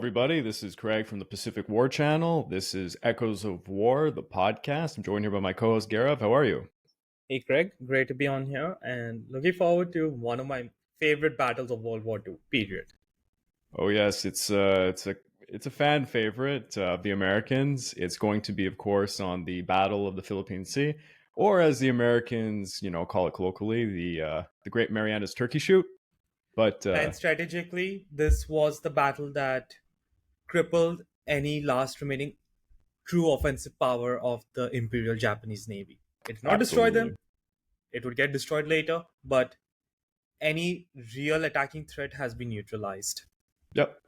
everybody. This is Craig from the Pacific War Channel. This is Echoes of War, the podcast. I'm joined here by my co-host Gaurav. How are you? Hey Craig, great to be on here and looking forward to one of my favorite battles of World War II. Period. Oh yes, it's a fan favorite of the Americans. It's going to be, of course, on the Battle of the Philippine Sea, or as the Americans, call it colloquially, the Great Marianas Turkey Shoot. But And strategically, this was the battle that crippled any last remaining true offensive power of the Imperial Japanese Navy. It did not destroy absolutely, them. It would get destroyed later, but any real attacking threat has been neutralized. yep.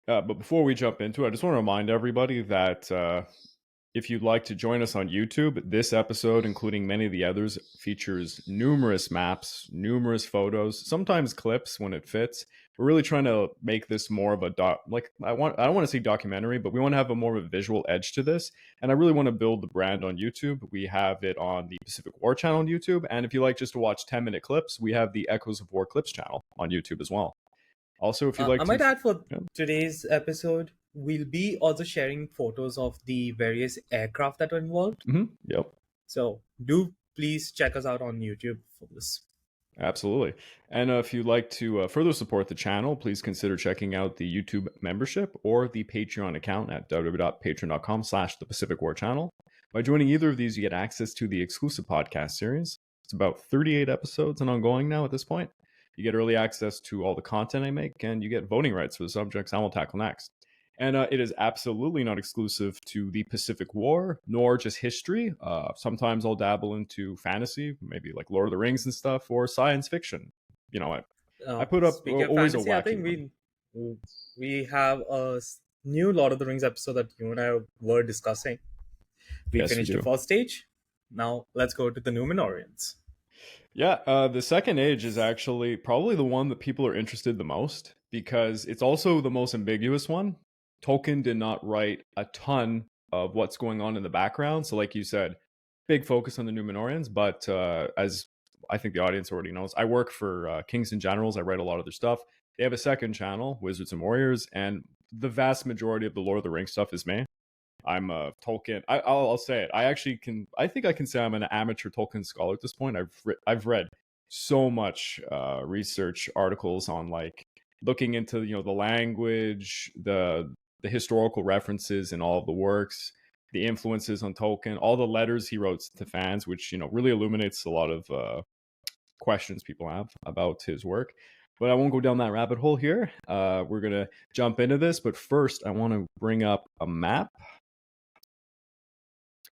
But before we jump into it, I just want to remind everybody that if you'd like to join us on YouTube, this episode, including many of the others, features numerous maps, numerous photos, sometimes clips when it fits. We're really trying to make this more of a I don't want to say documentary, but we want to have a more of a visual edge to this. And I really want to build the brand on YouTube. We have it on the Pacific War channel on YouTube. And if you like just to watch 10-minute clips, we have the Echoes of War clips channel on YouTube as well. Also, if you'd like I might to... add for Yeah. today's episode, we'll be also sharing photos of the various aircraft that were involved. Yep. So do please check us out on YouTube for this. Absolutely. And if you'd like to further support the channel, please consider checking out the YouTube membership or the Patreon account at www.patreon.com/the Pacific War Channel. By joining either of these, you get access to the exclusive podcast series. It's about 38 episodes and ongoing now at this point. You get early access to all the content I make, and you get voting rights for the subjects I will tackle next. And it is absolutely not exclusive to the Pacific War, nor just history. Sometimes I'll dabble into fantasy, maybe like Lord of the Rings and stuff, or science fiction. You know, I put up Speaking of always fantasy, a I wacky think one. we have a new Lord of the Rings episode that you and I were discussing. We Yes, we finished the do. first stage. Now let's go to the Numenorians. Yeah, the second age is actually probably the one that people are interested the most because it's also the most ambiguous one. Tolkien did not write a ton of what's going on in the background. So like you said, big focus on the Numenorians. But as I think the audience already knows, I work for Kings and Generals. I write a lot of their stuff. They have a second channel, Wizards and Warriors. And the vast majority of the Lord of the Rings stuff is me. I'm a Tolkien. I'll say it. I think I can say I'm an amateur Tolkien scholar at this point. I've read so much research articles on like looking into the language, the historical references in all of the works, the influences on Tolkien, all the letters he wrote to fans, which really illuminates a lot of questions people have about his work. But I won't go down that rabbit hole here. We're gonna jump into this, but first I want to bring up a map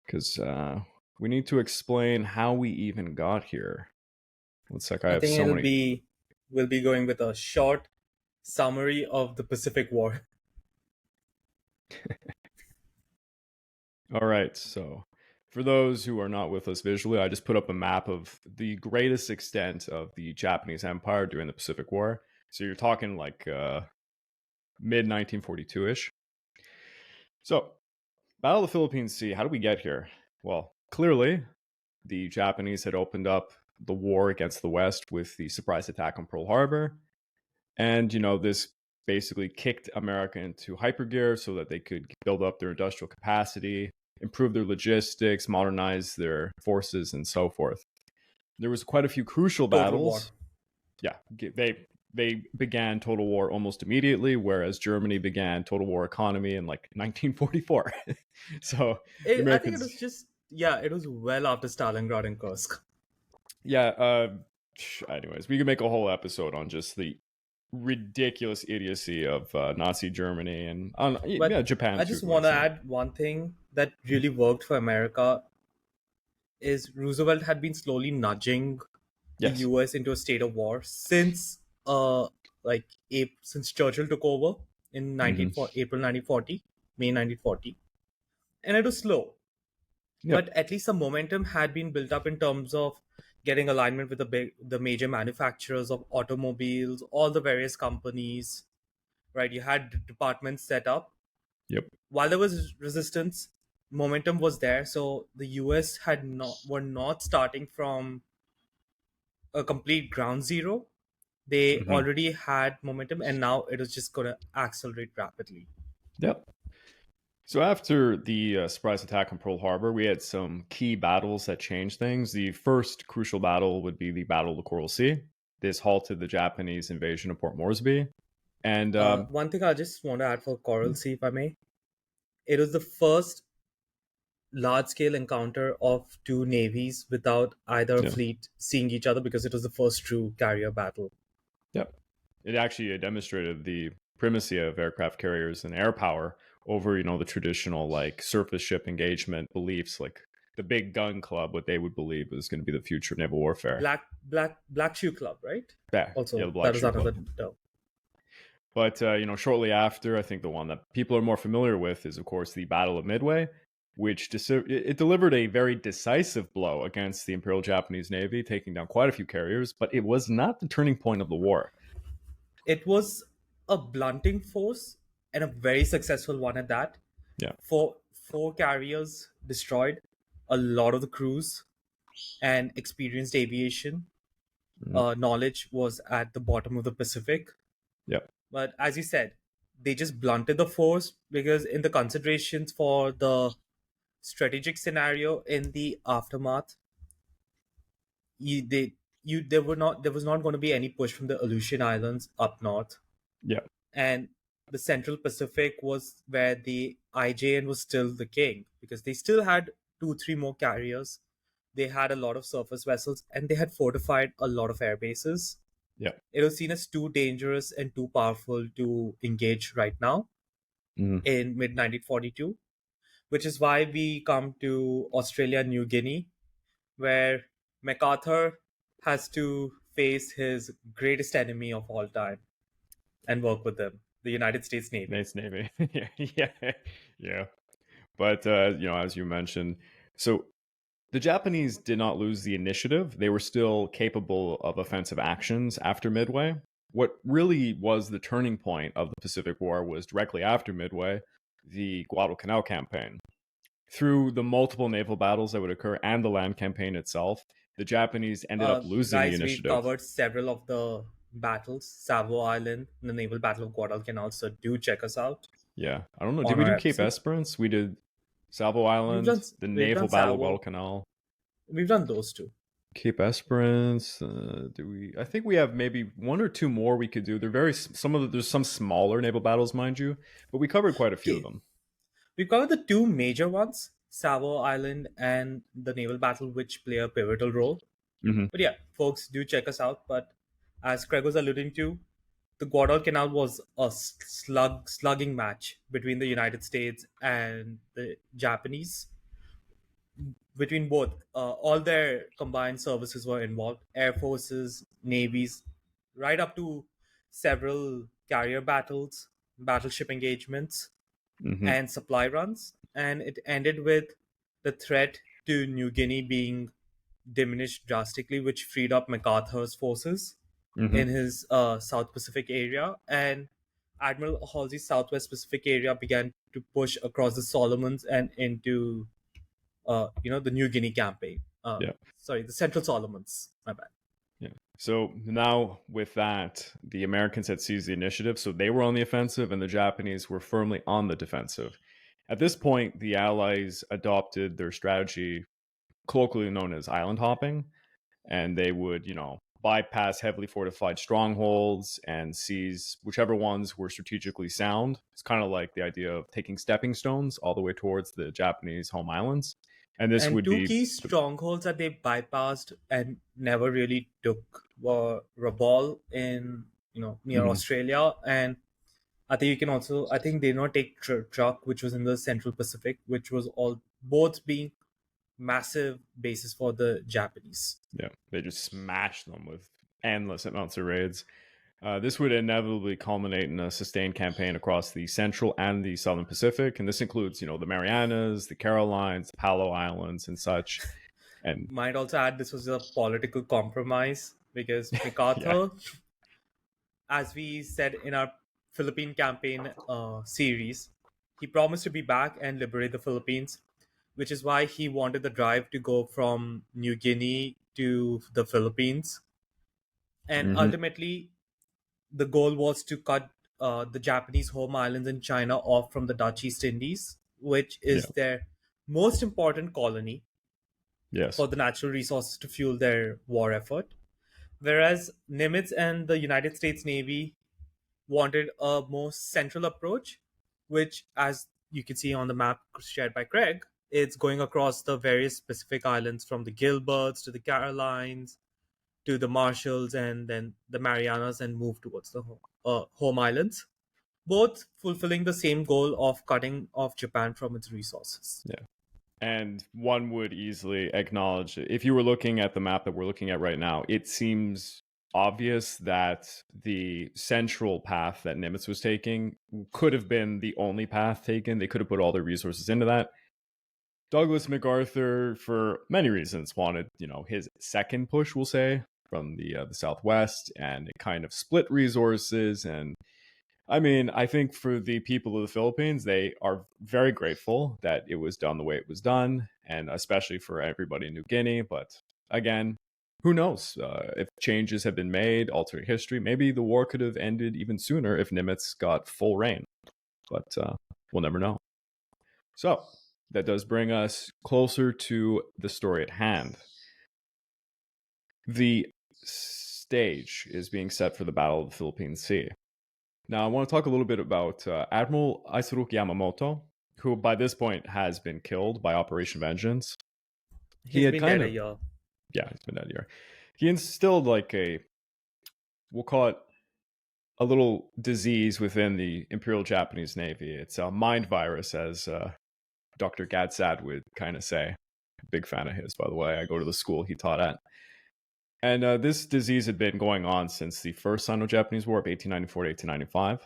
because we need to explain how we even got here. Looks like I I have think so many. we'll be going with a short summary of the Pacific War. All right, so for those who are not with us visually, I just put up a map of the greatest extent of the Japanese Empire during the Pacific War. So you're talking like mid 1942-ish. So, Battle of the Philippine Sea, how did we get here? Well, clearly, the Japanese had opened up the war against the West with the surprise attack on Pearl Harbor. And, this basically kicked America into hypergear so that they could build up their industrial capacity, improve their logistics, modernize their forces, and so forth. There was quite a few crucial battles. Yeah, they began total war almost immediately, whereas Germany began total war economy in like 1944. So the I think it Americans... was just it was well after Stalingrad and Kursk. Yeah, anyways, we could make a whole episode on just the ridiculous idiocy of Nazi Germany and But Japan I too. just want to add one thing that really worked for America is Roosevelt had been slowly nudging the Yes. US into a state of war since since Churchill took over in April 1940, May 1940. And it was slow. Yep. But at least the momentum had been built up in terms of getting alignment with the major manufacturers of automobiles, all the various companies, right? You had departments set up. Yep. While there was resistance, momentum was there. So the US were not starting from a complete ground zero. They Hmm. already had momentum, and now it was just going to accelerate rapidly. Yep. So after the surprise attack on Pearl Harbor, we had some key battles that changed things. The first crucial battle would be the Battle of the Coral Sea. This halted the Japanese invasion of Port Moresby. And One thing I just want to add for Coral Sea, if I may, it was the first large scale encounter of two navies without either yeah, fleet seeing each other, because it was the first true carrier battle. yep. It actually demonstrated the primacy of aircraft carriers and air power over, the traditional like surface ship engagement beliefs, like the big gun club, what they would believe was going to be the future of naval warfare. Black Shoe Club, right? Yeah, the Also, Black that is Shoe another Club. term. But shortly after, I think the one that people are more familiar with is, of course, the Battle of Midway, which it delivered a very decisive blow against the Imperial Japanese Navy, taking down quite a few carriers. But it was not the turning point of the war. It was a blunting force, and a very successful one at that. Yeah. Four carriers destroyed, a lot of the crews, and experienced aviation Mhm. knowledge was at the bottom of the Pacific. Yeah. But as you said, they just blunted the force, because in the considerations for the strategic scenario in the aftermath, you they you there was not going to be any push from the Aleutian Islands up north, Yeah. and the Central Pacific was where the IJN was still the king, because they still had two three more carriers. They had a lot of surface vessels, and they had fortified a lot of air bases. Yeah. It was seen as too dangerous and too powerful to engage right now Mhm. in mid 1942, which is why we come to Australia and New Guinea, where MacArthur has to face his greatest enemy of all time and work with them, the United States Navy. Nate's Navy. Yeah. Yeah. Yeah. But as you mentioned, so the Japanese did not lose the initiative. They were still capable of offensive actions after Midway. What really was the turning point of the Pacific War was directly after Midway, the Guadalcanal campaign. Through the multiple naval battles that would occur and the land campaign itself, the Japanese ended up losing the Guys, we've initiative. covered several of the battles, Savo Island, the naval battle of Guadalcanal, so do check us out Yeah, I don't know. Did on we our do Cape episode. Esperance? We did Savo We've done Island, the we've naval done battle of Savo, Guadalcanal. we've done those two. Cape Esperance. Do we? I think we have maybe one or two more we could do. They're there's some smaller naval battles, mind you, but we covered quite a few of Okay, them. we covered the two major ones, Savo Island and the naval battle, which play a pivotal role. Hmm. But yeah, folks, do check us out. But as Craig was alluding to, the Guadalcanal was a slugging match between the United States and the Japanese. Between both, all their combined services were involved: air forces, navies, right up to several carrier battles, battleship engagements, Hmm. and supply runs. And it ended with the threat to New Guinea being diminished drastically, which freed up MacArthur's forces Hmm. in his South Pacific area. And Admiral Halsey's Southwest Pacific area began to push across the Solomons and into, the New Guinea campaign. Yeah. Sorry, the Central Solomons. My bad. Yeah. So now with that, the Americans had seized the initiative, so they were on the offensive, and the Japanese were firmly on the defensive. At this point, the Allies adopted their strategy, colloquially known as island hopping, and they would, bypass heavily fortified strongholds and seize whichever ones were strategically sound. It's kind of like the idea of taking stepping stones all the way towards the Japanese home islands. And this And would two be key strongholds that they bypassed and never really took were Rabaul in, near Mhm. Australia, and I think you can also. I think they did not take Truck, which was in the Central Pacific, which was all both being massive bases for the Japanese. Yeah, they just smashed them with endless amounts of raids. This would inevitably culminate in a sustained campaign across the central and the southern Pacific, and this includes, the Marianas, the Carolines, the Palo Islands, and such. And Might also add this was a political compromise, because yeah, MacArthur, as we said in our Philippine campaign series, he promised to be back and liberate the Philippines, which is why he wanted the drive to go from New Guinea to the Philippines. And hmm ultimately, The goal was to cut the Japanese home islands in China off from the Dutch East Indies, which Yeah. is their most important colony Yes. for the natural resources to fuel their war effort. Whereas Nimitz and the United States Navy wanted a more central approach, which, as you can see on the map shared by Craig, it's going across the various Pacific islands from the Gilberts to the Carolines to the Marshalls and then the Marianas and move towards the home islands, both fulfilling the same goal of cutting off Japan from its resources. Yeah. And one would easily acknowledge, if you were looking at the map that we're looking at right now, it seems obvious that the central path that Nimitz was taking could have been the only path taken. They could have put all their resources into that. Douglas MacArthur, for many reasons, wanted, his second push, we'll say, from the Southwest, and it kind of split resources. And I mean, I think for the people of the Philippines, they are very grateful that it was done the way it was done, and especially for everybody in New Guinea. But again, who knows? If changes have been made, altering history, maybe the war could have ended even sooner if Nimitz got full reign. But we'll never know. So that does bring us closer to the story at hand. The stage is being set for the Battle of the Philippine Sea. Now, I want to talk a little bit about Admiral Isaruk Yamamoto, who by this point has been killed by Operation Vengeance. He's been dead a year. Yeah, he's been dead a year. He instilled we'll call it a little disease within the Imperial Japanese Navy. It's a mind virus, as Dr. Gadsad would kind of say. Big fan of his, by the way. I go to the school he taught at. And this disease had been going on since the First Sino-Japanese War of 1894 to 1895.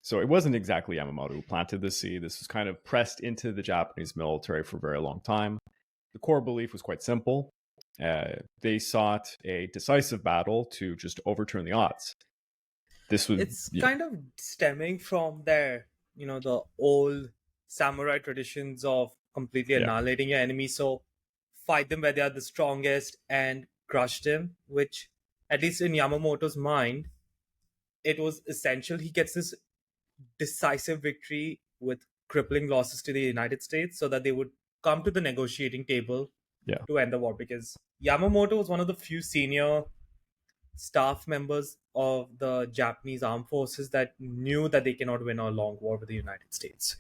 So it wasn't exactly Yamamoto who planted the seed. This was kind of pressed into the Japanese military for a very long time. The core belief was quite simple. They sought a decisive battle to just overturn the odds. It's kind of stemming from the old samurai traditions of completely annihilating your enemy. So fight them where they are the strongest and crush them, which, at least in Yamamoto's mind, it was essential. He gets this decisive victory with crippling losses to the United States so that they would come to the negotiating table to end the war, because Yamamoto was one of the few senior staff members of the Japanese armed forces that knew that they cannot win a long war with the United States.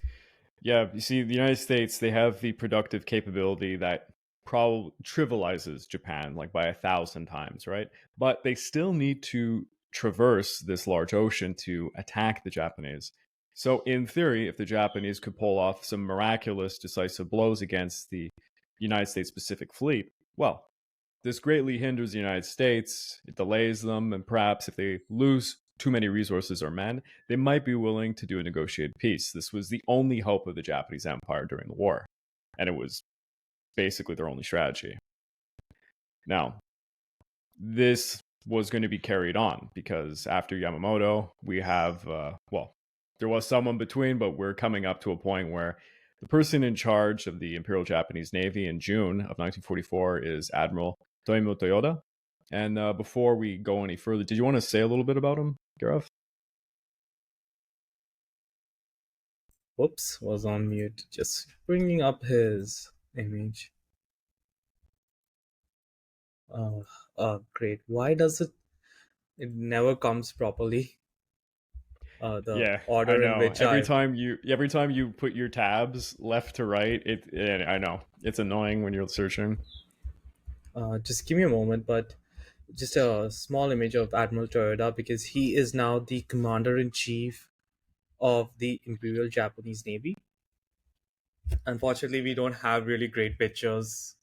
Yeah, you see, the United States, they have the productive capability that probably trivializes Japan like by 1,000 times, right? But they still need to traverse this large ocean to attack the Japanese. So in theory, if the Japanese could pull off some miraculous decisive blows against the United States Pacific Fleet, well, this greatly hinders the United States, it delays them, and perhaps if they lose too many resources or men, they might be willing to do a negotiated peace. This was the only hope of the Japanese Empire during the war, and it was basically their only strategy. Now, this was going to be carried on because after Yamamoto, we have, there was someone between, but we're coming up to a point where the person in charge of the Imperial Japanese Navy in June of 1944 is Admiral Toimoe Toyoda. And before we go any further, did you want to say a little bit about him, Gareth? Whoops, was on mute. Just bringing up his image. Great. Why does it never comes properly? The order I know. in which every time you put your tabs left to right, I know it's annoying when you're searching. Just give me a moment, but just a small image of Admiral Toyoda, because he is now the commander-in-chief of the Imperial Japanese Navy. Unfortunately, we don't have really great pictures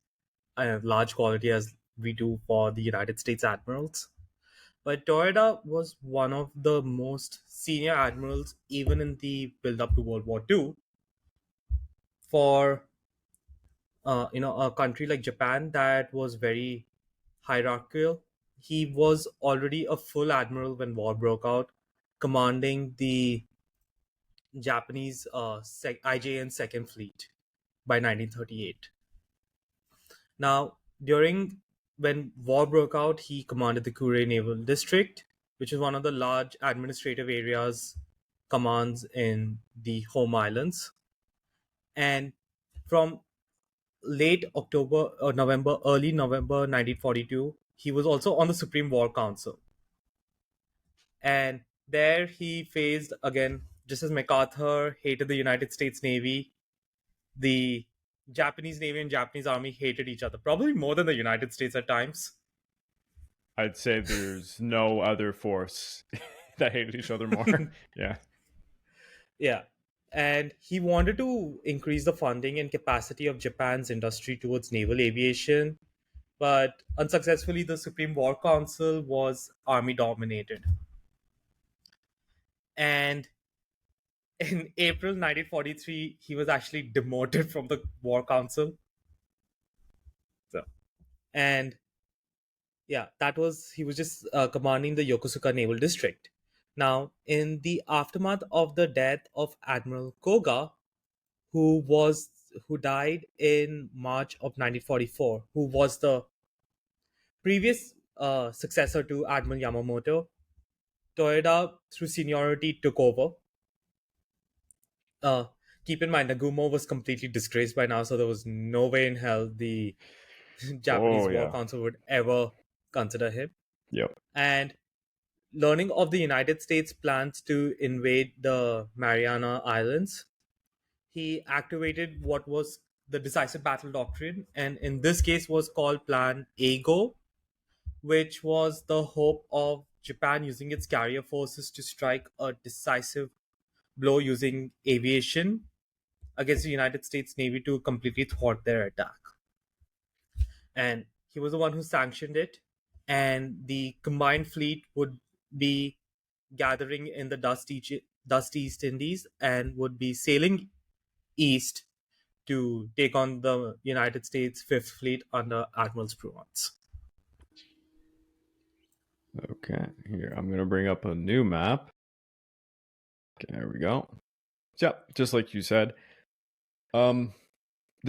and large quality as we do for the United States admirals. But Toyoda was one of the most senior admirals, even in the build-up to World War II, for a country like Japan that was very hierarchical. He was already a full admiral when war broke out, commanding the Japanese IJN Second Fleet by 1938. Now, during when war broke out, he commanded the Kure Naval District, which is one of the large administrative areas commands in the home islands. And from late October or November, early November 1942, he was also on the Supreme War Council. And there he faced, again, just as MacArthur hated the United States Navy, the Japanese Navy and Japanese Army hated each other, probably more than the United States at times. I'd say there's no other force that hated each other more. Yeah. Yeah. And he wanted to increase the funding and capacity of Japan's industry towards naval aviation, but unsuccessfully, the Supreme War Council was army dominated. And in April 1943, he was actually demoted from the War Council. So, and yeah, that was he was just commanding the Yokosuka Naval District. Now, in the aftermath of the death of Admiral Koga, who was who died in March of 1944, who was the previous successor to Admiral Yamamoto, Toyoda, through seniority, took over. Uh, Keep in mind, Nagumo was completely disgraced by now, so there was no way in hell the Japanese Oh, War yeah. Council would ever consider him. Yep. And learning of the United States plans to invade the Mariana Islands, he activated what was the decisive battle doctrine, and in this case was called Plan AGO, which was the hope of Japan using its carrier forces to strike a decisive blow using aviation against the United States Navy to completely thwart their attack. And he was the one who sanctioned it. And the combined fleet would be gathering in the dusty East Indies and would be sailing east to take on the United States Fifth Fleet under Admiral Spruance. Okay. Here, I'm going to bring up a new map. Okay, there we go. Yeah, just like you said. The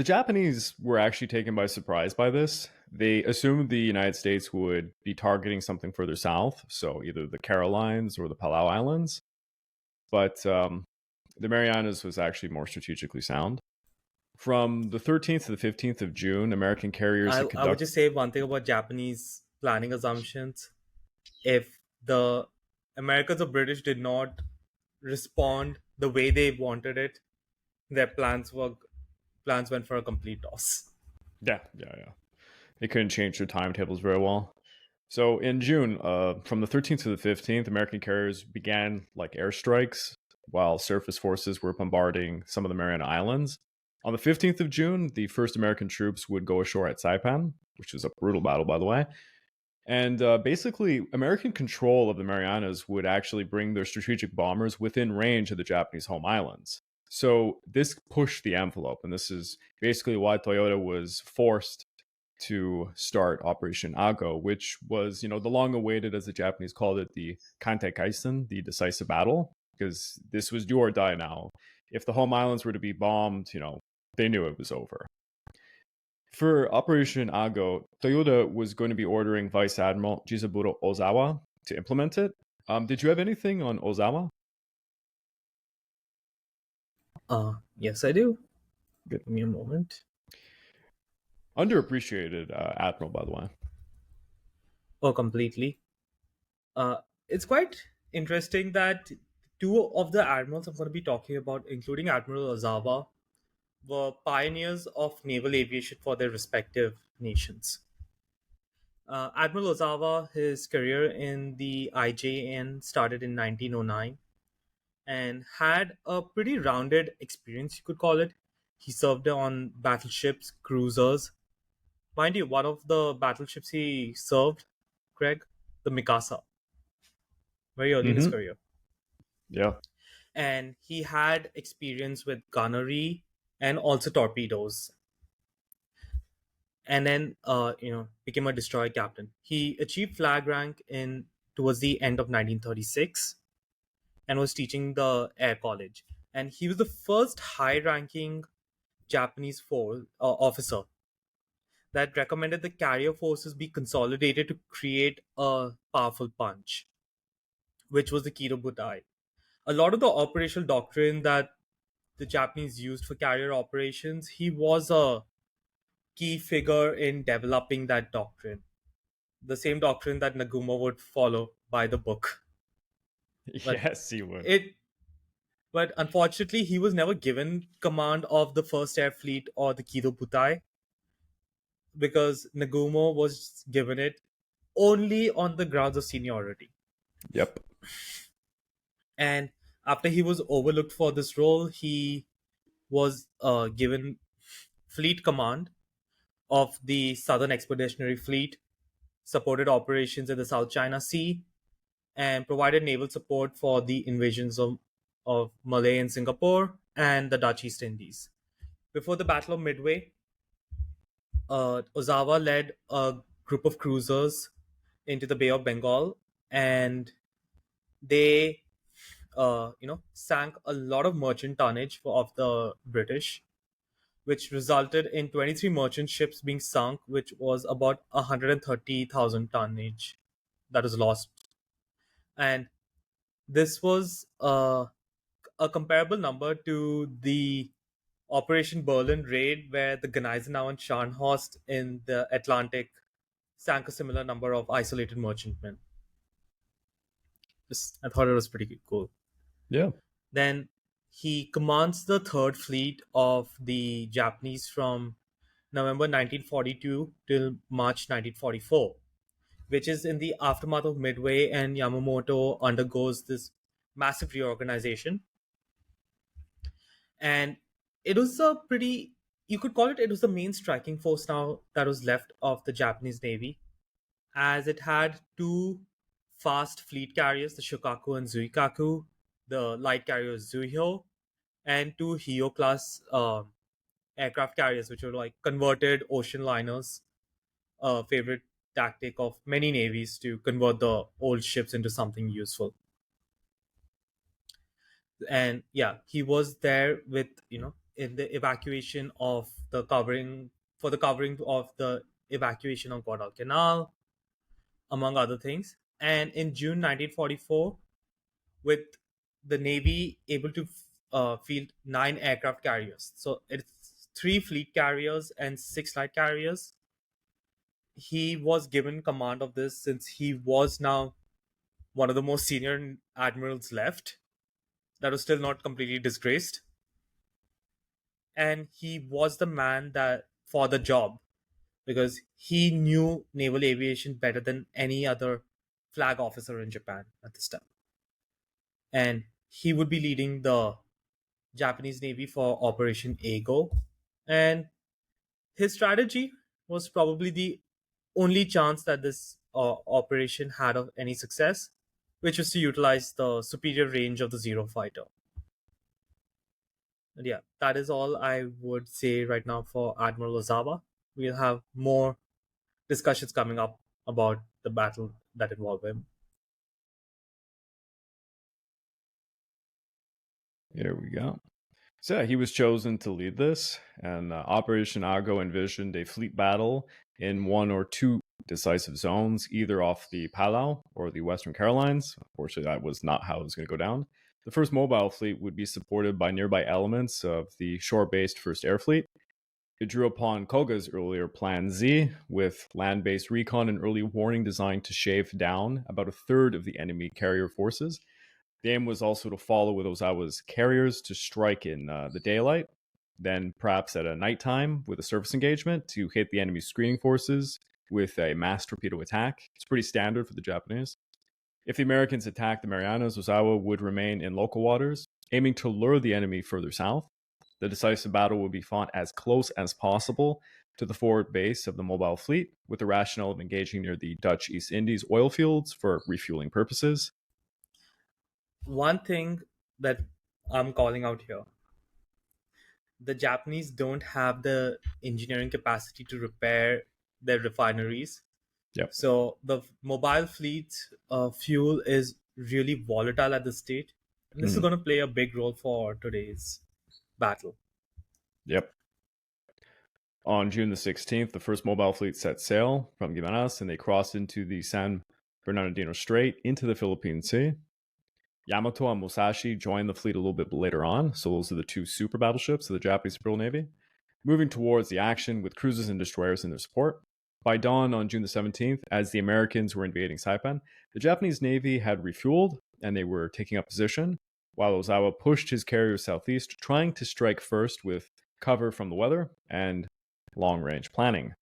Japanese were actually taken by surprise by this. They assumed the United States would be targeting something further south, so either the Carolines or the Palau Islands. But the Marianas was actually more strategically sound. From the 13th to the 15th of June, American carriers had I would conducted. just say one thing about Japanese planning assumptions. If the Americans or British did not respond the way they wanted it, their plans went for a complete toss. Yeah. They couldn't change their timetables very well. So in June, from the 13th to the 15th, American carriers began like airstrikes while surface forces were bombarding some of the Mariana Islands. On the 15th of June, the first American troops would go ashore at Saipan, which was a brutal battle, by the way. And basically, American control of the Marianas would actually bring their strategic bombers within range of the Japanese home islands. So this pushed the envelope, and this is basically why Toyota was forced to start Operation Ago, which was, the long-awaited, as the Japanese called it, the Kantei Kaisen, the decisive battle, because this was do or die now. If the home islands were to be bombed, they knew it was over. For Operation Ago, Toyota was going to be ordering Vice Admiral Jizaburo Ozawa to implement it. Did you have anything on Ozawa? Yes, I do. Good. Give me a moment. Underappreciated admiral, by the way. Oh, completely. It's quite interesting that two of the admirals I'm going to be talking about, including Admiral Ozawa, were pioneers of naval aviation for their respective nations. Admiral Ozawa, his career in the IJN started in 1909 and had a pretty rounded experience, you could call it. He served on battleships, cruisers. Mind you, one of the battleships he served, Craig, the Mikasa, very early in his Mm-hmm. career. Yeah. And he had experience with gunnery and also torpedoes. And then, became a destroyer captain. He achieved flag rank in towards the end of 1936 and was teaching the Air College. And he was the first high-ranking Japanese officer that recommended the carrier forces be consolidated to create a powerful punch. which was the Kido Butai. A lot of the operational doctrine that the Japanese used for carrier operations, he was a key figure in developing that doctrine. The same doctrine that Nagumo would follow by the book. But Yes, he would. it but unfortunately he was never given command of the first air fleet or the Kido Butai because Nagumo was given it only on the grounds of seniority. Yep. And after he was overlooked for this role, he was given fleet command of the Southern Expeditionary Fleet, supported operations in the South China Sea, and provided naval support for the invasions of Malay and Singapore and the Dutch East Indies. Before the Battle of Midway, Ozawa led a group of cruisers into the Bay of Bengal, and they, sank a lot of merchant tonnage of the British, which resulted in 23 merchant ships being sunk, which was about 130,000 tonnage that was lost. And this was a comparable number to the Operation Berlin raid, where the Gneisenau and Scharnhorst in the Atlantic sank a similar number of isolated merchantmen. I thought it was pretty cool. Yeah. Then he commands the Third Fleet of the Japanese from November 1942 till March 1944, which is in the aftermath of Midway, and Yamamoto undergoes this massive reorganization. And it was a pretty, you could call it was the main striking force now that was left of the Japanese Navy, as it had two fast fleet carriers, the Shokaku and Zuikaku, the light carriers Zuiho, and two Hio class aircraft carriers, which were like converted ocean liners, a favorite tactic of many navies to convert the old ships into something useful. And yeah, he was there with, in the evacuation of the covering, for the covering of the evacuation of Guadalcanal, among other things. And in June 1944, with the Navy able to field 9 aircraft carriers, so it's 3 fleet carriers and 6 light carriers, he was given command of this, since he was now one of the most senior admirals left that was still not completely disgraced, and he was the man that for the job, because he knew naval aviation better than any other flag officer in Japan at this time. And he would be leading the Japanese Navy for Operation Ago. And his strategy was probably the only chance that this operation had of any success, which was to utilize the superior range of the Zero fighter. And yeah, that is all I would say right now for Admiral Ozawa. We'll have more discussions coming up about the battle that involved him. Here we go. So yeah, he was chosen to lead this, and Operation Argo envisioned a fleet battle in one or two decisive zones, either off the Palau or the Western Carolines. Unfortunately, that was not how it was going to go down. The first mobile fleet would be supported by nearby elements of the shore-based First Air Fleet. It drew upon Koga's earlier Plan Z, with land-based recon and early warning designed to shave down about a third of the enemy carrier forces. The aim was also to follow with Ozawa's carriers to strike in the daylight, then perhaps at a nighttime with a surface engagement to hit the enemy screening forces with a mass torpedo attack. It's pretty standard for the Japanese. If the Americans attacked the Marianas, Ozawa would remain in local waters, aiming to lure the enemy further south. The decisive battle would be fought as close as possible to the forward base of the mobile fleet, with the rationale of engaging near the Dutch East Indies oil fields for refueling purposes. One thing that I'm calling out here, the Japanese don't have the engineering capacity to repair their refineries. Yep. So the mobile fleet fuel is really volatile at this state. And this is Mhm. going to play a big role for today's battle. Yep. On June the 16th, the first mobile fleet set sail from Marianas, and they crossed into the San Bernardino Strait into the Philippine Sea. Yamato and Musashi joined the fleet a little bit later on, so those are the two super battleships of the Japanese Imperial Navy, moving towards the action with cruisers and destroyers in their support. By dawn on June the 17th, as the Americans were invading Saipan, the Japanese Navy had refueled and they were taking up position, while Ozawa pushed his carriers southeast, trying to strike first with cover from the weather and long range planning.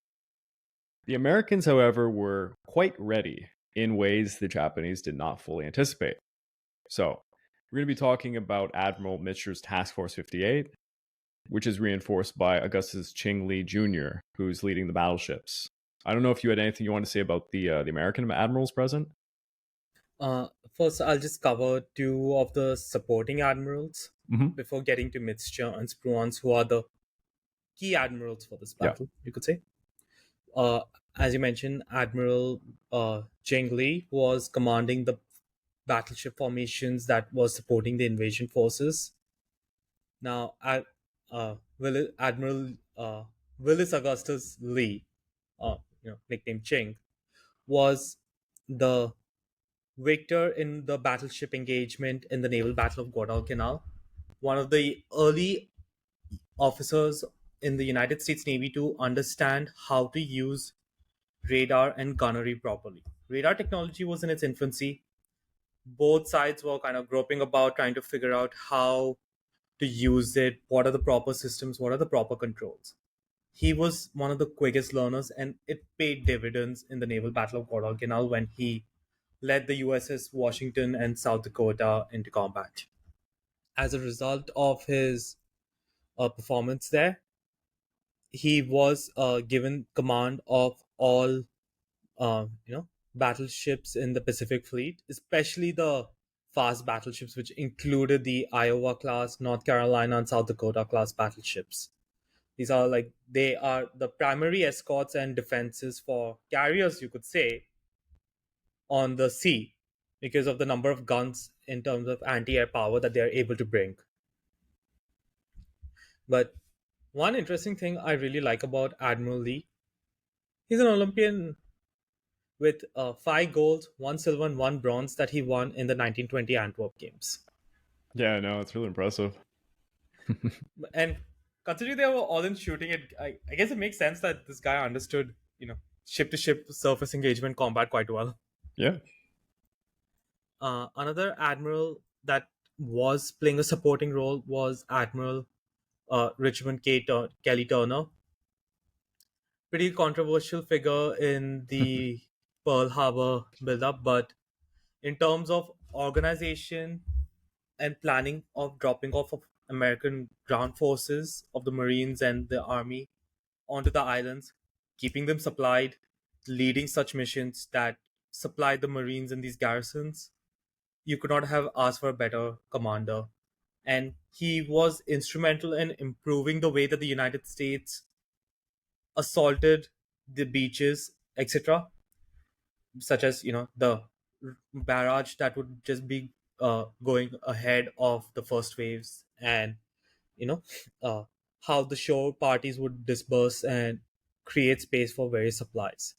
The Americans, however, were quite ready in ways the Japanese did not fully anticipate. So, we're going to be talking about Admiral Mitscher's Task Force 58, which is reinforced by Augustus Ching Lee Jr., who's leading the battleships. I don't know if you had anything you want to say about the American admirals present. First, I'll just cover two of the supporting admirals Mm-hmm. before getting to Mitscher and Spruance, who are the key admirals for this Yeah. battle, you could say. Uh, as you mentioned, Admiral Cheng Li was commanding the battleship formations that was supporting the invasion forces. Now, Admiral Willis Augustus Lee, nicknamed Cheng, was the victor in the battleship engagement in the naval battle of Guadalcanal. One of the early officers in the United States Navy to understand how to use radar and gunnery properly. Radar technology was in its infancy. Both sides were kind of groping about trying to figure out how to use it, what are the proper systems, what are the proper controls. He was one of the quickest learners, and it paid dividends in the naval battle of Guadalcanal when he led the USS Washington and South Dakota into combat. As a result of his performance there, he was given command of all battleships in the Pacific Fleet, especially the fast battleships, which included the Iowa class, North Carolina, and South Dakota class battleships. These are like they are the primary escorts and defenses for carriers, you could say, on the sea because of the number of guns in terms of anti-air power that they are able to bring. But one interesting thing I really like about Admiral Lee, he's an Olympian with 5 gold, 1 silver, and 1 bronze that he won in the 1920 Antwerp Games. Yeah, no, it's really impressive. And considering they were all in shooting, I guess it makes sense that this guy understood, ship to ship surface engagement combat quite well. Yeah. Another admiral that was playing a supporting role was Admiral Richmond Kelly Turner. Pretty controversial figure in the Pearl Harbor buildup, but in terms of organization and planning of dropping off of American ground forces of the Marines and the Army onto the islands, keeping them supplied, leading such missions that supplied the Marines in these garrisons, you could not have asked for a better commander. And he was instrumental in improving the way that the United States assaulted the beaches, etc., such as the barrage that would just be going ahead of the first waves, and you know uh, how the shore parties would disperse and create space for various supplies.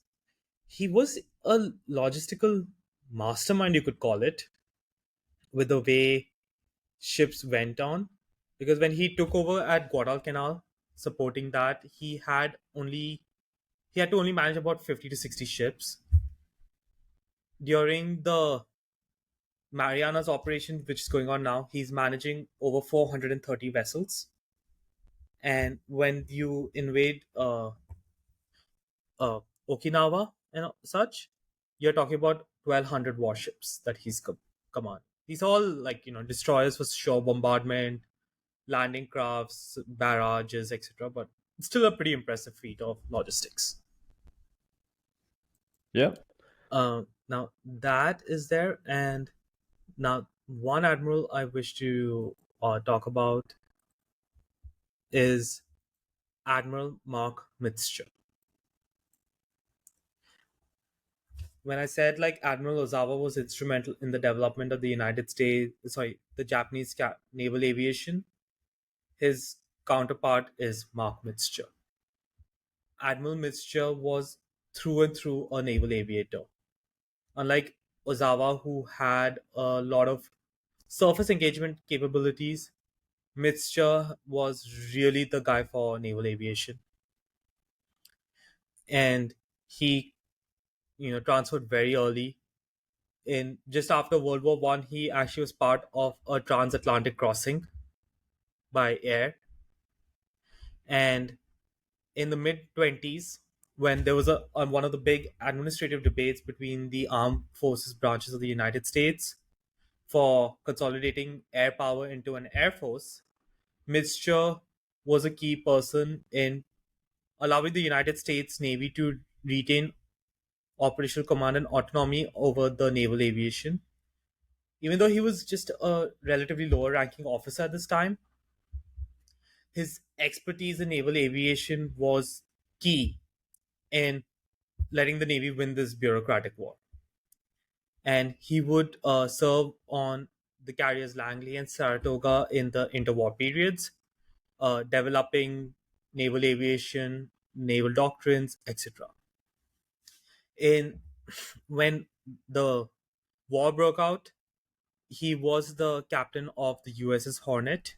He was a logistical mastermind, you could call it, with the way ships went on, because when he took over at Guadalcanal supporting that, he had to only manage about 50 to 60 ships. During the Marianas operation, which is going on now, he's managing over 430 vessels. And when you invade uh, Okinawa and such, you're talking about 1,200 warships that he's command. These all like destroyers for shore bombardment, landing crafts, barrages, etc. But it's still a pretty impressive feat of logistics. Yeah. Now that is there, and now one admiral I wish to talk about is Admiral Mark Mitscher. When I said like Admiral Ozawa was instrumental in the development of the the Japanese naval aviation, his counterpart is Mark Mitscher. Admiral Mitscher was through and through a naval aviator. Unlike Ozawa, who had a lot of Surface engagement capabilities, Mitscher was really the guy for naval aviation, and he, transferred very early. In just after World War One, he actually was part of a transatlantic crossing by air, and in the mid 20s, when there was on one of the big administrative debates between the armed forces branches of the United States for consolidating air power into an air force, Mitscher was a key person in allowing the United States Navy to retain operational command and autonomy over the naval aviation. Even though he was just a relatively lower ranking officer at this time, his expertise in naval aviation was key in letting the Navy win this bureaucratic war. And he would serve on the carriers Langley and Saratoga in the interwar periods, developing naval aviation, naval doctrines, etc. In when the war broke out, he was the captain of the USS Hornet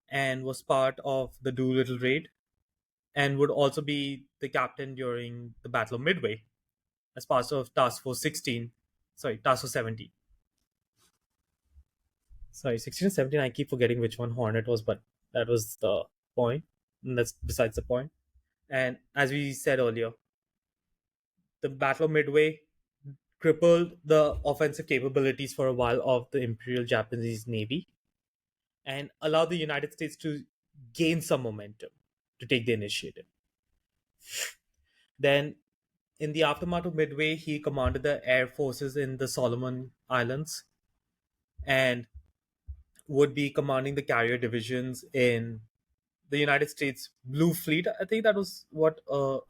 and was part of the Doolittle raid, and would also be the captain during the Battle of Midway as part of Task Force 16. Sorry, Task Force 17. Sorry, 16 and 17. I keep forgetting which one Hornet was, but that was the point. And that's besides the point. And as we said earlier, the Battle of Midway crippled the offensive capabilities for a while of the Imperial Japanese Navy and allowed the United States to gain some momentum to take the initiative. Then, in the aftermath of Midway, he commanded the air forces in the Solomon Islands and would be commanding the carrier divisions in the United States Blue Fleet. I think that was what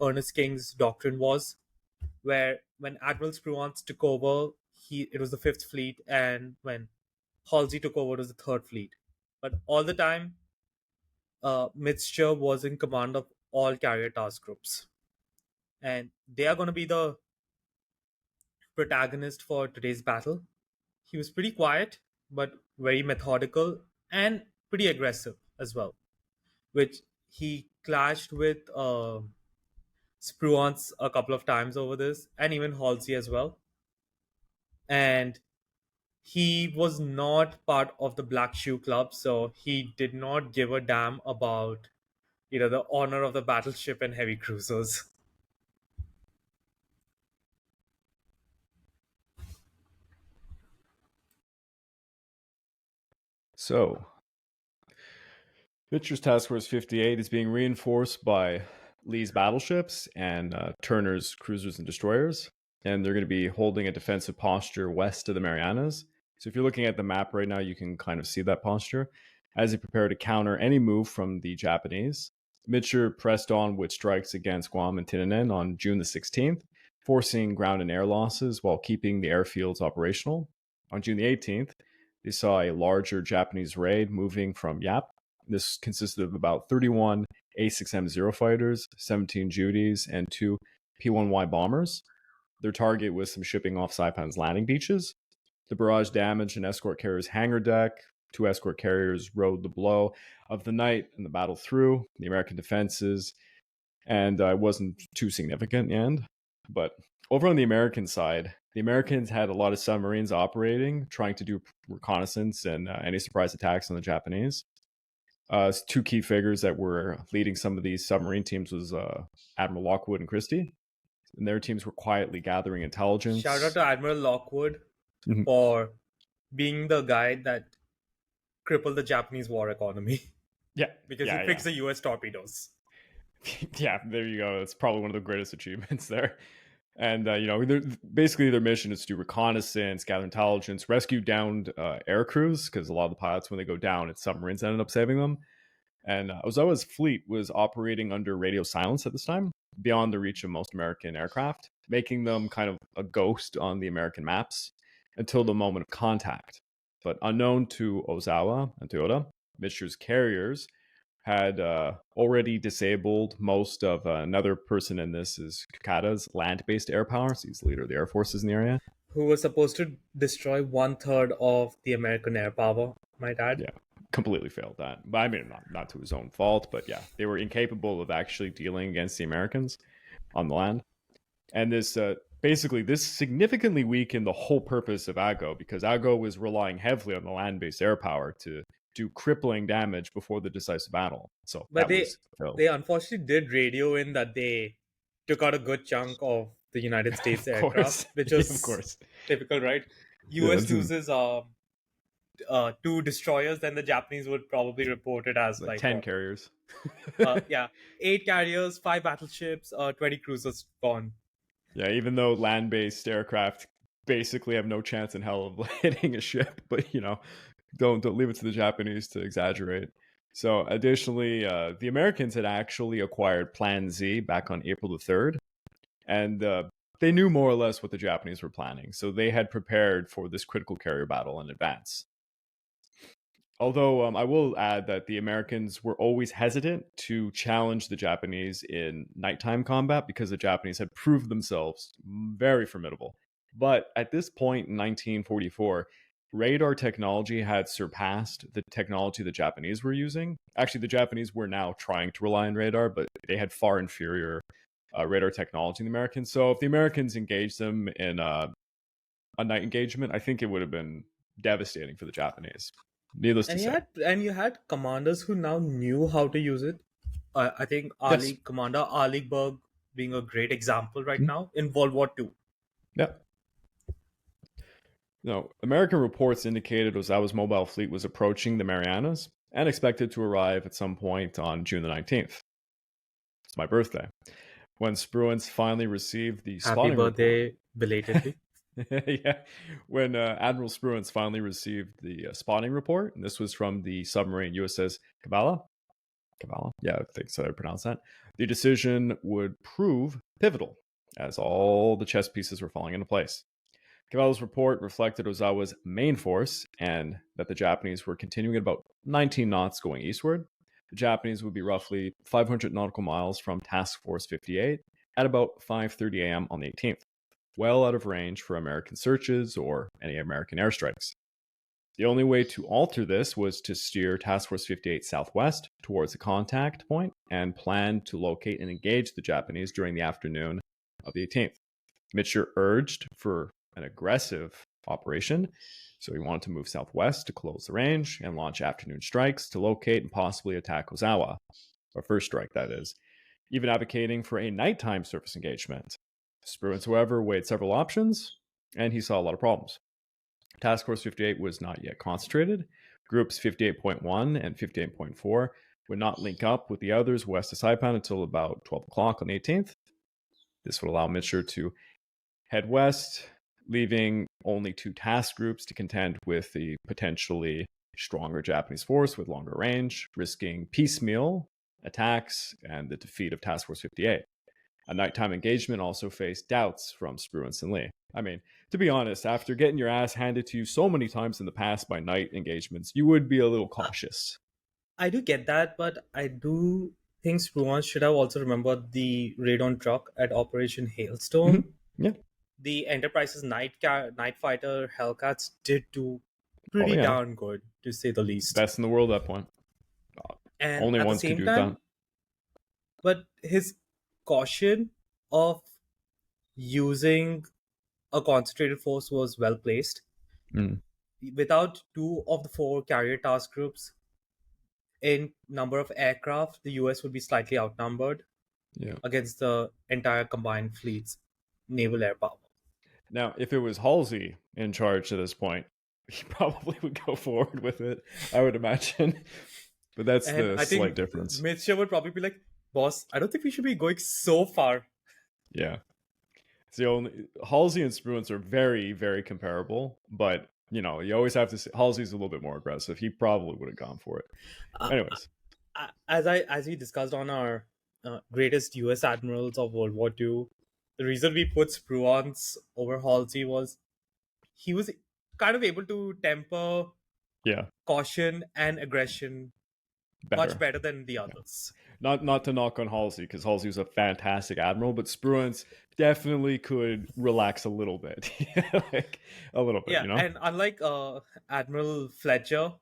Ernest King's doctrine was, where when Admiral Spruance took over, it was the Fifth Fleet, and when Halsey took over, it was the Third Fleet. But all the time, Mitscher was in command of all carrier task groups, and they are going to be the protagonist for today's battle. He was pretty quiet, but very methodical and pretty aggressive as well, which he clashed with Spruance a couple of times over this, and even Halsey as well. And he was not part of the Black Shoe Club, so he did not give a damn about the honor of the battleship and heavy cruisers. So, Mitcher's Task Force 58 is being reinforced by Lee's battleships and Turner's cruisers and destroyers, and they're going to be holding a defensive posture west of the Marianas. So if you're looking at the map right now, you can kind of see that posture as they prepare to counter any move from the Japanese. Mitscher pressed on with strikes against Guam and Tinian on June the 16th, forcing ground and air losses while keeping the airfields operational. On June the 18th, they saw a larger Japanese raid moving from Yap. This consisted of about 31 A6M0 fighters, 17 Judys, and 2 P-1Y bombers. Their target was some shipping off Saipan's landing beaches. The barrage damaged an escort carrier's hangar deck. 2 escort carriers rode the blow of the night and the battle through the American defenses, and it wasn't too significant in the end. But over on the American side, the Americans had a lot of submarines operating, trying to do reconnaissance and any surprise attacks on the Japanese. 2 key figures that were leading some of these submarine teams was Admiral Lockwood and Christie, and their teams were quietly gathering intelligence. Shout out to Admiral Lockwood Mhm. for being the guy that crippled the Japanese war economy Yeah, because he fixed the US torpedoes. Yeah, there you go. It's probably one of the greatest achievements there. And basically their mission is to do reconnaissance, gather intelligence, rescue downed air crews, because a lot of the pilots, when they go down, it's submarines that end up saving them. And Ozawa's fleet was operating under radio silence at this time, beyond the reach of most American aircraft, making them kind of a ghost on the American maps until the moment of contact. But unknown to Ozawa and Toyota, Mitscher's carriers had already disabled most of another person in this is Kakata's land-based air power. So he's the leader of the air forces in the area. who was supposed to destroy one third of the American air power, might add. Yeah, completely failed that. But I mean, not to his own fault, but yeah, they were incapable of actually dealing against the Americans on the land. And this basically this significantly weakened the whole purpose of AGO, because AGO was relying heavily on the land-based air power to do crippling damage before the decisive battle. So But that they was failed. they unfortunately did radio in that they took out a good chunk of the United States Of aircraft, course, which yeah, of was course. typical, right? Yeah, US this is uses two destroyers, then the Japanese would probably report it as like like 10 what? carriers. Yeah, 8 carriers, 5 battleships, 20 cruisers gone. Yeah, even though land-based aircraft basically have no chance in hell of hitting a ship, but don't leave it to the Japanese to exaggerate. So, additionally, the Americans had actually acquired Plan Z back on April the 3rd, and they knew more or less what the Japanese were planning. So, they had prepared for this critical carrier battle in advance. Although I will add that the Americans were always hesitant to challenge the Japanese in nighttime combat because the Japanese had proved themselves very formidable. But at this point in 1944, radar technology had surpassed the technology the Japanese were using. Actually, the Japanese were now trying to rely on radar, but they had far inferior radar technology than the Americans. So if the Americans engaged them in a night engagement, I think it would have been devastating for the Japanese. Needless to And say. you had commanders who now knew how to use it. I think Yes. Commander Ali Berg being a great example right Mhm. now in World War II. Yeah. No, American reports indicated Ozawa's mobile fleet was approaching the Marianas and expected to arrive at some point on June the 19th. It's my birthday. When Spruance finally received the Happy spotting report. birthday belatedly. Yeah. When Admiral Spruance finally received the spotting report, and this was from the submarine USS Kabbalah. Kabbalah? Yeah, I think so I pronounce that. The decision would prove pivotal, as all the chess pieces were falling into place. Cavallo's report reflected Ozawa's main force and that the Japanese were continuing at about 19 knots going eastward. The Japanese would be roughly 500 nautical miles from Task Force 58 at about 5:30 a.m. on the 18th, well out of range for American searches or any American airstrikes. The only way to alter this was to steer Task Force 58 southwest towards the contact point and plan to locate and engage the Japanese during the afternoon of the 18th. Mitscher urged for an aggressive operation, so he wanted to move southwest to close the range and launch afternoon strikes to locate and possibly attack Ozawa, or first strike, that is, even advocating for a nighttime surface engagement. Spruance, however, weighed several options, and he saw a lot of problems. Task Force 58 was not yet concentrated. Groups 58.1 and 58.4 would not link up with the others west of Saipan until about 12 o'clock on the 18th. This would allow Mitscher to head west, leaving only 2 task groups to contend with the potentially stronger Japanese force with longer range, risking piecemeal attacks and the defeat of Task Force 58. A nighttime engagement also faced doubts from Spruance and Lee. I mean, to be honest, after getting your ass handed to you so many times in the past by night engagements, you would be a little cautious. I do get that, but I do think Spruance should have also remembered the raid on truck at Operation Hailstorm. Mm-hmm. Yeah. The Enterprise's night fighter Hellcats did do Oh, pretty yeah. darn good, to say the least. Best in the world at that point. And Only at the ones could same do that. time, but his caution of using a concentrated force was well placed. Mm. Without 2 of the 4 carrier task groups in number of aircraft, the US would be slightly outnumbered Yeah. against the entire combined fleet's naval air power. Now, if it was Halsey in charge at this point, he probably would go forward with it, I would imagine. But that's And the I slight think difference. Mitchell would probably be like, boss, I don't think we should be going so far. Yeah. It's the only Halsey and Spruance are very, very comparable, but you always have to say Halsey's a little bit more aggressive. He probably would have gone for it. Uh, Anyways. as we discussed on our greatest US admirals of World War II, the reason we put Spruance over Halsey was he was kind of able to temper Yeah. caution and aggression much Better. better than the others. Not to knock on Halsey, because Halsey was a fantastic admiral, but Spruance definitely could relax a little bit. Like a little bit, Yeah, you know? and unlike Admiral Fletcher,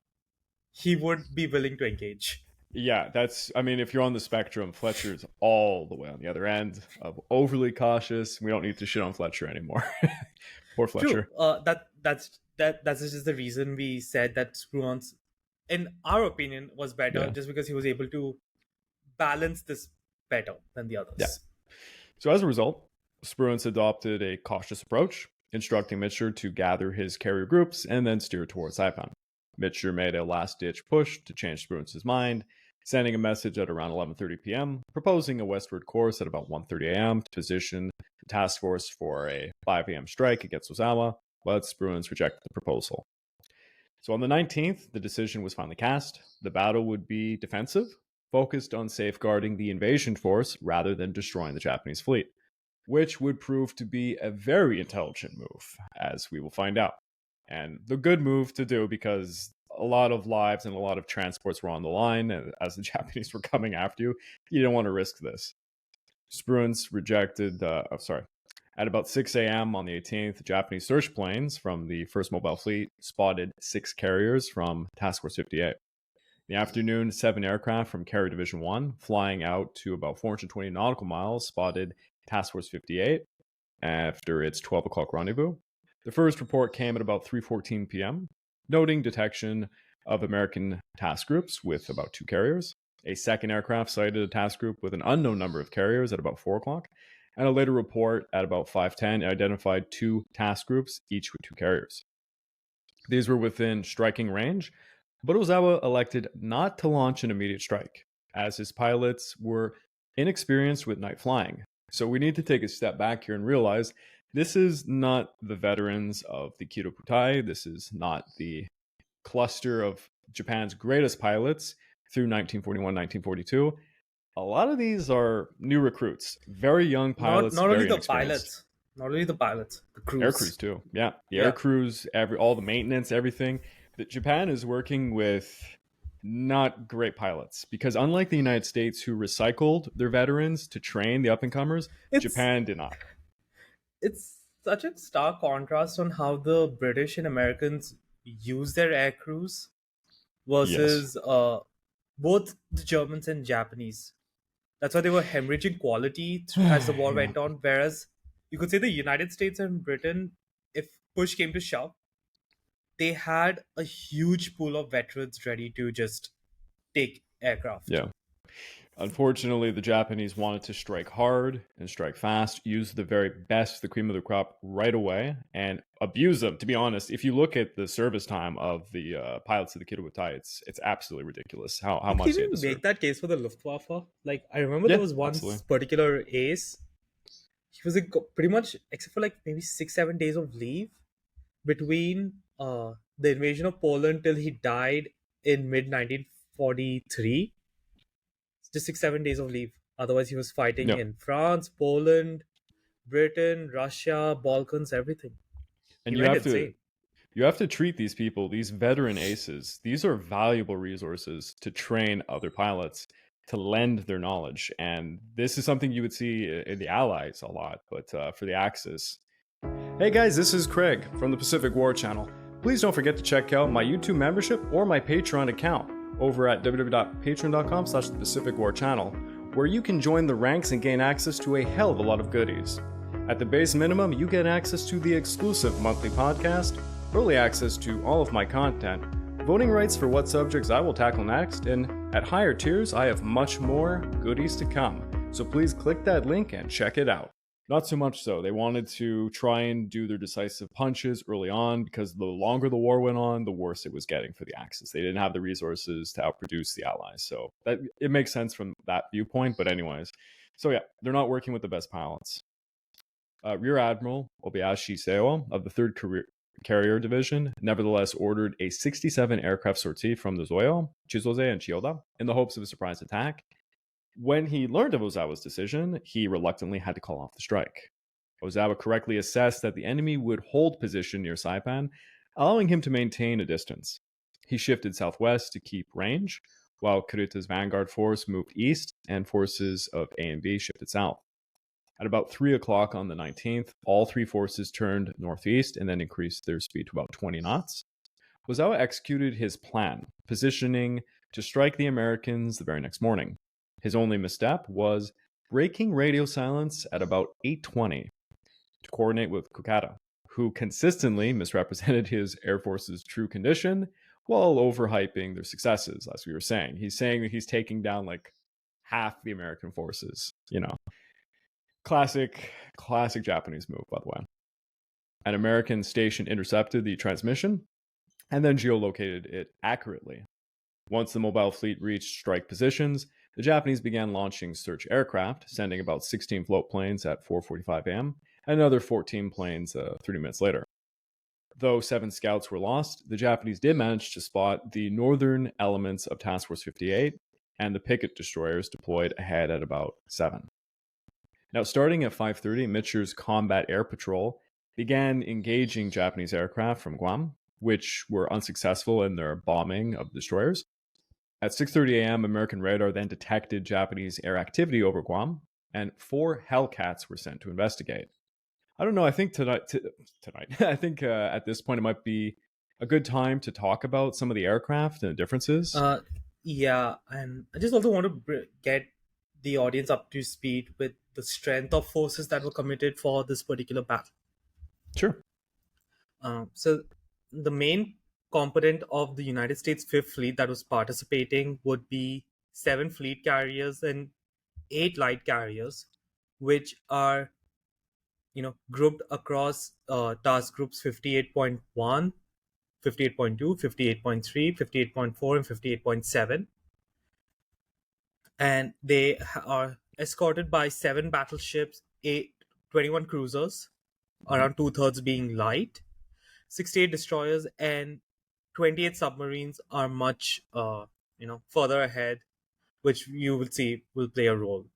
he would be willing to engage. Yeah, I mean, if you're on the spectrum, Fletcher's all the way on the other end of overly cautious. We don't need to shit on Fletcher anymore. Poor True. Fletcher. That's just the reason we said that Spruance, in our opinion, was better, Yeah. just because he was able to balance this better than the Yeah. others. So as a result, Spruance adopted a cautious approach, instructing Mitscher to gather his carrier groups and then steer towards Saipan. Mitscher made a last-ditch push to change Spruance's mind, sending a message at around 11:30 p.m., proposing a westward course at about 1:30 a.m. to position the task force for a 5 a.m. strike against Ozawa, but Spruance rejected the proposal. So on the 19th, the decision was finally cast. The battle would be defensive, focused on safeguarding the invasion force rather than destroying the Japanese fleet, which would prove to be a very intelligent move, as we will find out. And the good move to do, because a lot of lives and a lot of transports were on the line as the Japanese were coming after you. You don't want to risk this. Spruance rejected, at about 6 a.m. on the 18th, Japanese search planes from the 1st Mobile Fleet spotted 6 carriers from Task Force 58. In the afternoon, 7 aircraft from Carrier Division 1, flying out to about 420 nautical miles, spotted Task Force 58 after its 12 o'clock rendezvous. The first report came at about 3:14 p.m., noting detection of American task groups with about 2 carriers. A second aircraft cited a task group with an unknown number of carriers at about 4 o'clock, and a later report at about 5:10 identified 2 task groups, each with 2 carriers. These were within striking range, but Ozawa elected not to launch an immediate strike, as his pilots were inexperienced with night flying. So we need to take a step back here and realize this is not the veterans of the Kido Butai. This is not the cluster of Japan's greatest pilots through 1941, 1942. A lot of these are new recruits, very young pilots, Not only very the inexperienced. pilots, not only the pilots, the Air crews. crews too. Yeah, the air Yeah, crews, all the maintenance, everything. Japan is working with not great pilots, because unlike the United States, who recycled their veterans to train the up and comers, it's Japan did not. it's such a stark contrast on how the British and Americans use their air crews Yes. versus both the Germans and Japanese. That's why they were hemorrhaging quality as the war Yeah. went on. Whereas you could say the United States and Britain, if push came to shove, they had a huge pool of veterans ready to just take aircraft. Yeah. Unfortunately, the Japanese wanted to strike hard and strike fast, use the very best, the cream of the crop right away, and abuse them. To be honest, if you look at the service time of the pilots of the Kido Butai, it's absolutely ridiculous how You can much they had to even serve. make that case for the Luftwaffe. Like, I remember there Yeah, was one absolutely. particular ace. He was pretty much, except for like maybe 6 7 days of leave between the invasion of Poland till he died in mid 1943. Just 6 7 days of leave. Otherwise, he was fighting Yeah. in France, Poland, Britain, Russia, Balkans, everything. He And went insane. you have to treat these people, these veteran aces, these are valuable resources to train other pilots to lend their knowledge. And this is something you would see in the Allies a lot, but for the Axis. Hey guys, this is Craig from the Pacific War Channel. Please don't forget to check out my YouTube membership or my Patreon account over at www.patreon.com/the Pacific War Channel, where you can join the ranks and gain access to a hell of a lot of goodies. At the base minimum, you get access to the exclusive monthly podcast, early access to all of my content, voting rights for what subjects I will tackle next, and at higher tiers, I have much more goodies to come. So please click that link and check it out. Not so much so. They wanted to try and do their decisive punches early on, because the longer the war went on, the worse it was getting for the Axis. They didn't have the resources to outproduce the Allies. So that it makes sense from that viewpoint. But anyways, so yeah, they're not working with the best pilots. Rear Admiral Obayashi Seo of the 3rd Carrier Division nevertheless ordered a 67 aircraft sortie from the Zoyo, Chizoze, and Chiyoda in the hopes of a surprise attack. When he learned of Ozawa's decision, he reluctantly had to call off the strike. Ozawa correctly assessed that the enemy would hold position near Saipan, allowing him to maintain a distance. He shifted southwest to keep range, while Kurita's vanguard force moved east and forces of A and B shifted south. At about 3 o'clock on the 19th, all three forces turned northeast and then increased their speed to about 20 knots. Ozawa executed his plan, positioning to strike the Americans the very next morning. His only misstep was breaking radio silence at about 8:20 to coordinate with Kokata, who consistently misrepresented his Air Force's true condition while overhyping their successes, as we were saying. He's saying that he's taking down like half the American forces. Classic Japanese move, by the way. An American station intercepted the transmission and then geolocated it accurately. Once the mobile fleet reached strike positions, the Japanese began launching search aircraft, sending about 16 float planes at 4:45 a.m. and another 14 planes 30 minutes later. Though 7 scouts were lost, the Japanese did manage to spot the northern elements of Task Force 58 and the picket destroyers deployed ahead at about 7. Now, starting at 5:30, Mitscher's Combat Air Patrol began engaging Japanese aircraft from Guam, which were unsuccessful in their bombing of the destroyers. At 6:30 a.m., American radar then detected Japanese air activity over Guam, and 4 Hellcats were sent to investigate. I don't know. I think tonight. I think at this point it might be a good time to talk about some of the aircraft and the differences. Uh, yeah, and I just also want to get the audience up to speed with the strength of forces that were committed for this particular battle. Sure. So, the main component of the United States Fifth Fleet that was participating would be 7 fleet carriers and 8 light carriers, which are grouped across task groups 58.1, 58.2, 58.3, 58.4, and 58.7. And they are escorted by 7 battleships, 21 cruisers, around two-thirds being light, 68 destroyers, and 28 submarines are much further ahead, which you will see will play a role.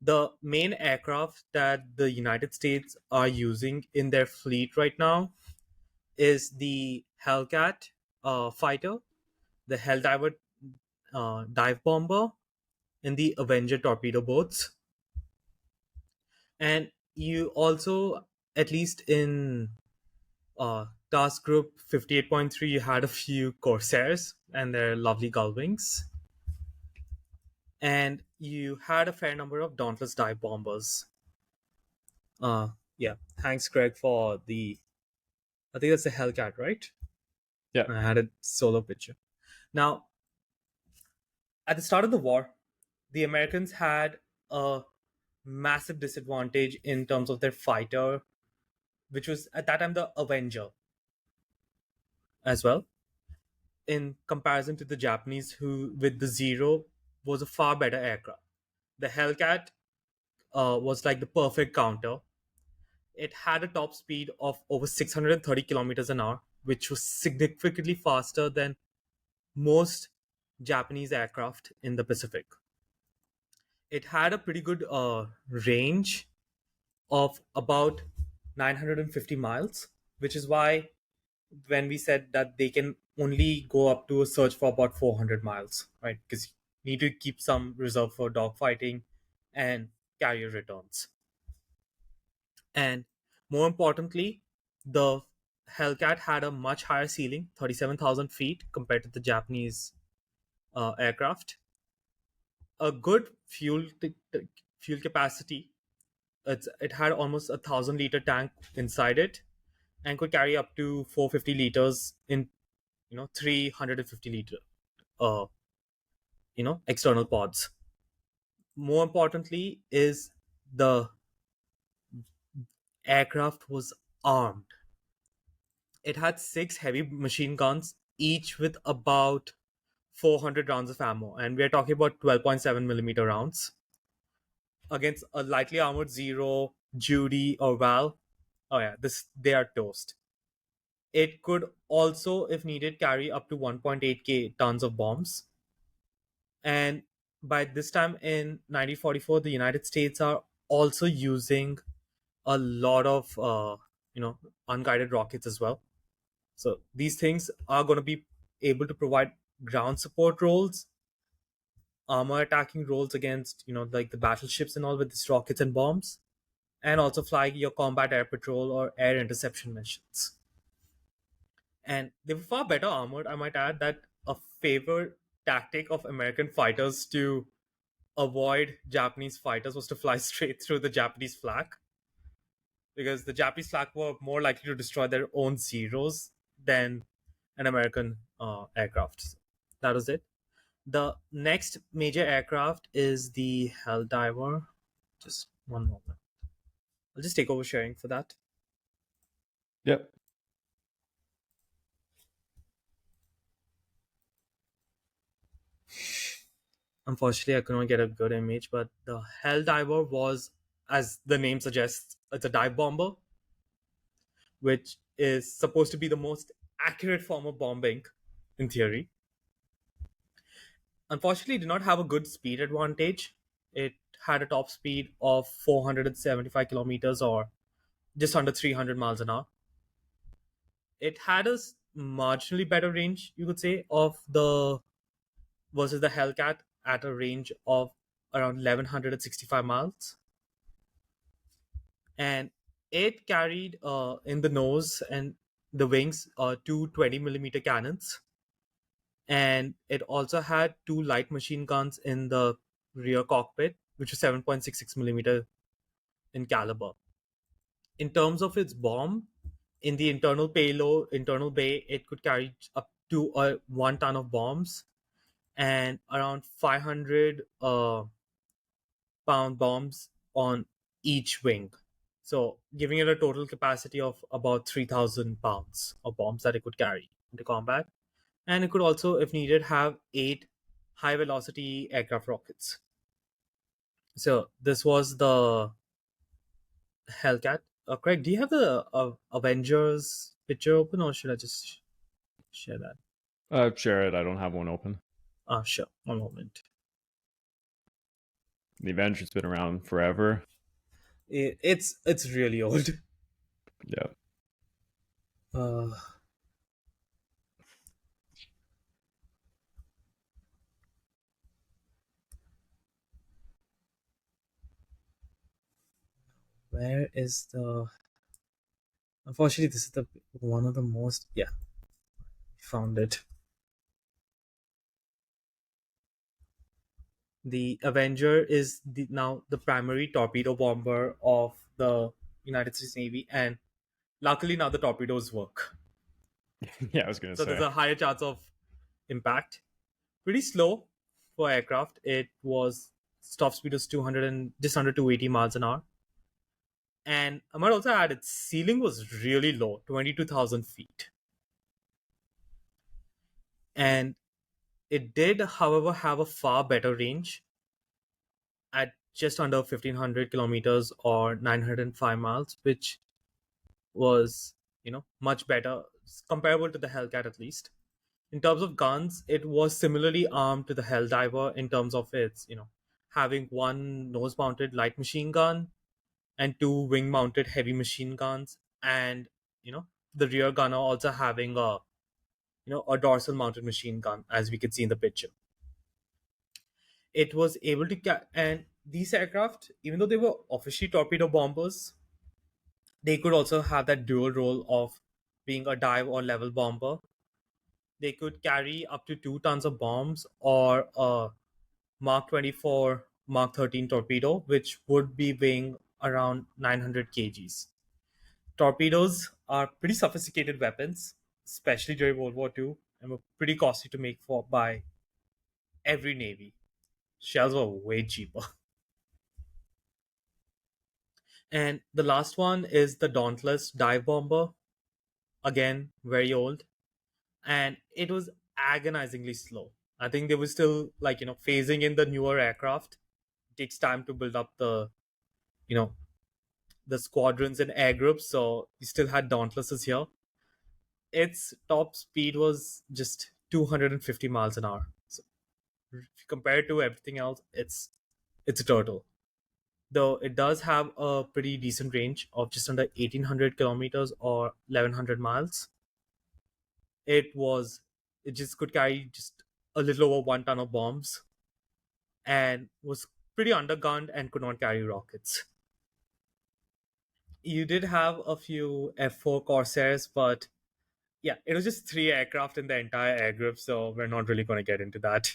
The main aircraft that the United States are using in their fleet right now is the Hellcat fighter, the Helldiver dive bomber, and the Avenger torpedo boats. And you also, at least in task group 58.3, you had a few Corsairs and their lovely gullwings. And you had a fair number of Dauntless dive bombers. Yeah, thanks, Greg, for the. I think that's a Hellcat, right? Yeah. I had a solo picture. Now, at the start of the war, the Americans had a massive disadvantage in terms of their fighter, which was at that time the Avenger as well, in comparison to the Japanese, who with the Zero was a far better aircraft. The Hellcat was like the perfect counter. It had a top speed of over 630 kilometers an hour, which was significantly faster than most Japanese aircraft in the Pacific. It had a pretty good range of about 950 miles, which is why when we said that they can only go up to a search for about 400 miles, right? Because you need to keep some reserve for dogfighting and carrier returns. And more importantly, the Hellcat had a much higher ceiling, 37,000 feet, compared to the Japanese aircraft. A good fuel capacity. It had almost 1,000 liter tank inside it, and could carry up to 450 liters in 350 liter uh external pods. More importantly is the aircraft was armed. It had 6 heavy machine guns, each with about 400 rounds of ammo, and we are talking about 12.7 millimeter rounds against a lightly armored Zero, Judy, or Val. Oh yeah, this they are toast. It could also, if needed, carry up to 1.8k tons of bombs. And by this time in 1944, the United States are also using a lot of unguided rockets as well. So these things are going to be able to provide ground support roles, armor attacking roles against, like the battleships and all with these rockets and bombs, and also flying your combat air patrol or air interception missions. And they were far better armored, I might add, that a favored tactic of American fighters to avoid Japanese fighters was to fly straight through the Japanese flag, because the Japanese flag were more likely to destroy their own Zeros than an American aircraft. So that was it. The next major aircraft is the Helldiver. Just one moment. I'll just take over sharing for that. Yep. Unfortunately, I couldn't get a good image, but the Helldiver was, as the name suggests, it's a dive bomber, which is supposed to be the most accurate form of bombing in theory. Unfortunately, it did not have a good speed advantage. It had a top speed of 475 kilometers, or just under 300 miles an hour. It had a marginally better range, you could say, of the versus the Hellcat at a range of around 1165 miles. And it carried in the nose and the wings two 20 millimeter cannons, and it also had two light machine guns in the rear cockpit, which was 7.66 millimeter in caliber. In terms of its bomb, in the internal payload, internal bay, it could carry up to 1 ton of bombs and around 500 pound bombs on each wing. So, giving it a total capacity of about 3,000 pounds of bombs that it could carry into combat. And it could also, if needed, have 8 high velocity aircraft rockets. So, this was the Hellcat. Craig, do you have the Avengers picture open, or should I just share that? Share it. I don't have one open. Sure. One moment. The Avengers been around forever. It's really old. Yeah. Uh, where is the? Unfortunately, this is the one of the most. Yeah, found it. The Avenger is now the primary torpedo bomber of the United States Navy, and luckily now the torpedoes work. Yeah, I was gonna So there's say. a higher chance of impact. Pretty slow for aircraft. It was top speed was 200 and just under 280 miles an hour. And I might also add its ceiling was really low, 22,000 feet. And it did, however, have a far better range at just under 1,500 kilometers or 905 miles, which was, much better, comparable to the Hellcat at least. In terms of guns, it was similarly armed to the Helldiver in terms of its, having one nose-mounted light machine gun and two wing-mounted heavy machine guns, and the rear gunner also having a dorsal mounted machine gun, as we could see in the picture. It was able to and these aircraft, even though they were officially torpedo bombers, they could also have that dual role of being a dive or level bomber. They could carry up to 2 tons of bombs or a Mark 24 Mark 13 torpedo, which would be weighing around 900 kgs. Torpedoes are pretty sophisticated weapons, especially during World War II, and were pretty costly to make for by every navy. Shells were way cheaper. And the last one is the Dauntless dive bomber. Again, very old, and it was agonizingly slow. I think they were still phasing in the newer aircraft. It takes time to build up you know the squadrons and air groups, so you still had Dauntlesses here. Its top speed was just 250 miles an hour. So if you compare it to everything else, it's a turtle. Though it does have a pretty decent range of just under 1,800 kilometers or 1,100 miles. It just could carry just a little over 1 ton of bombs and was pretty undergunned and could not carry rockets. You did have a few F4 Corsairs, but yeah, it was just 3 aircraft in the entire air group, so we're not really going to get into that.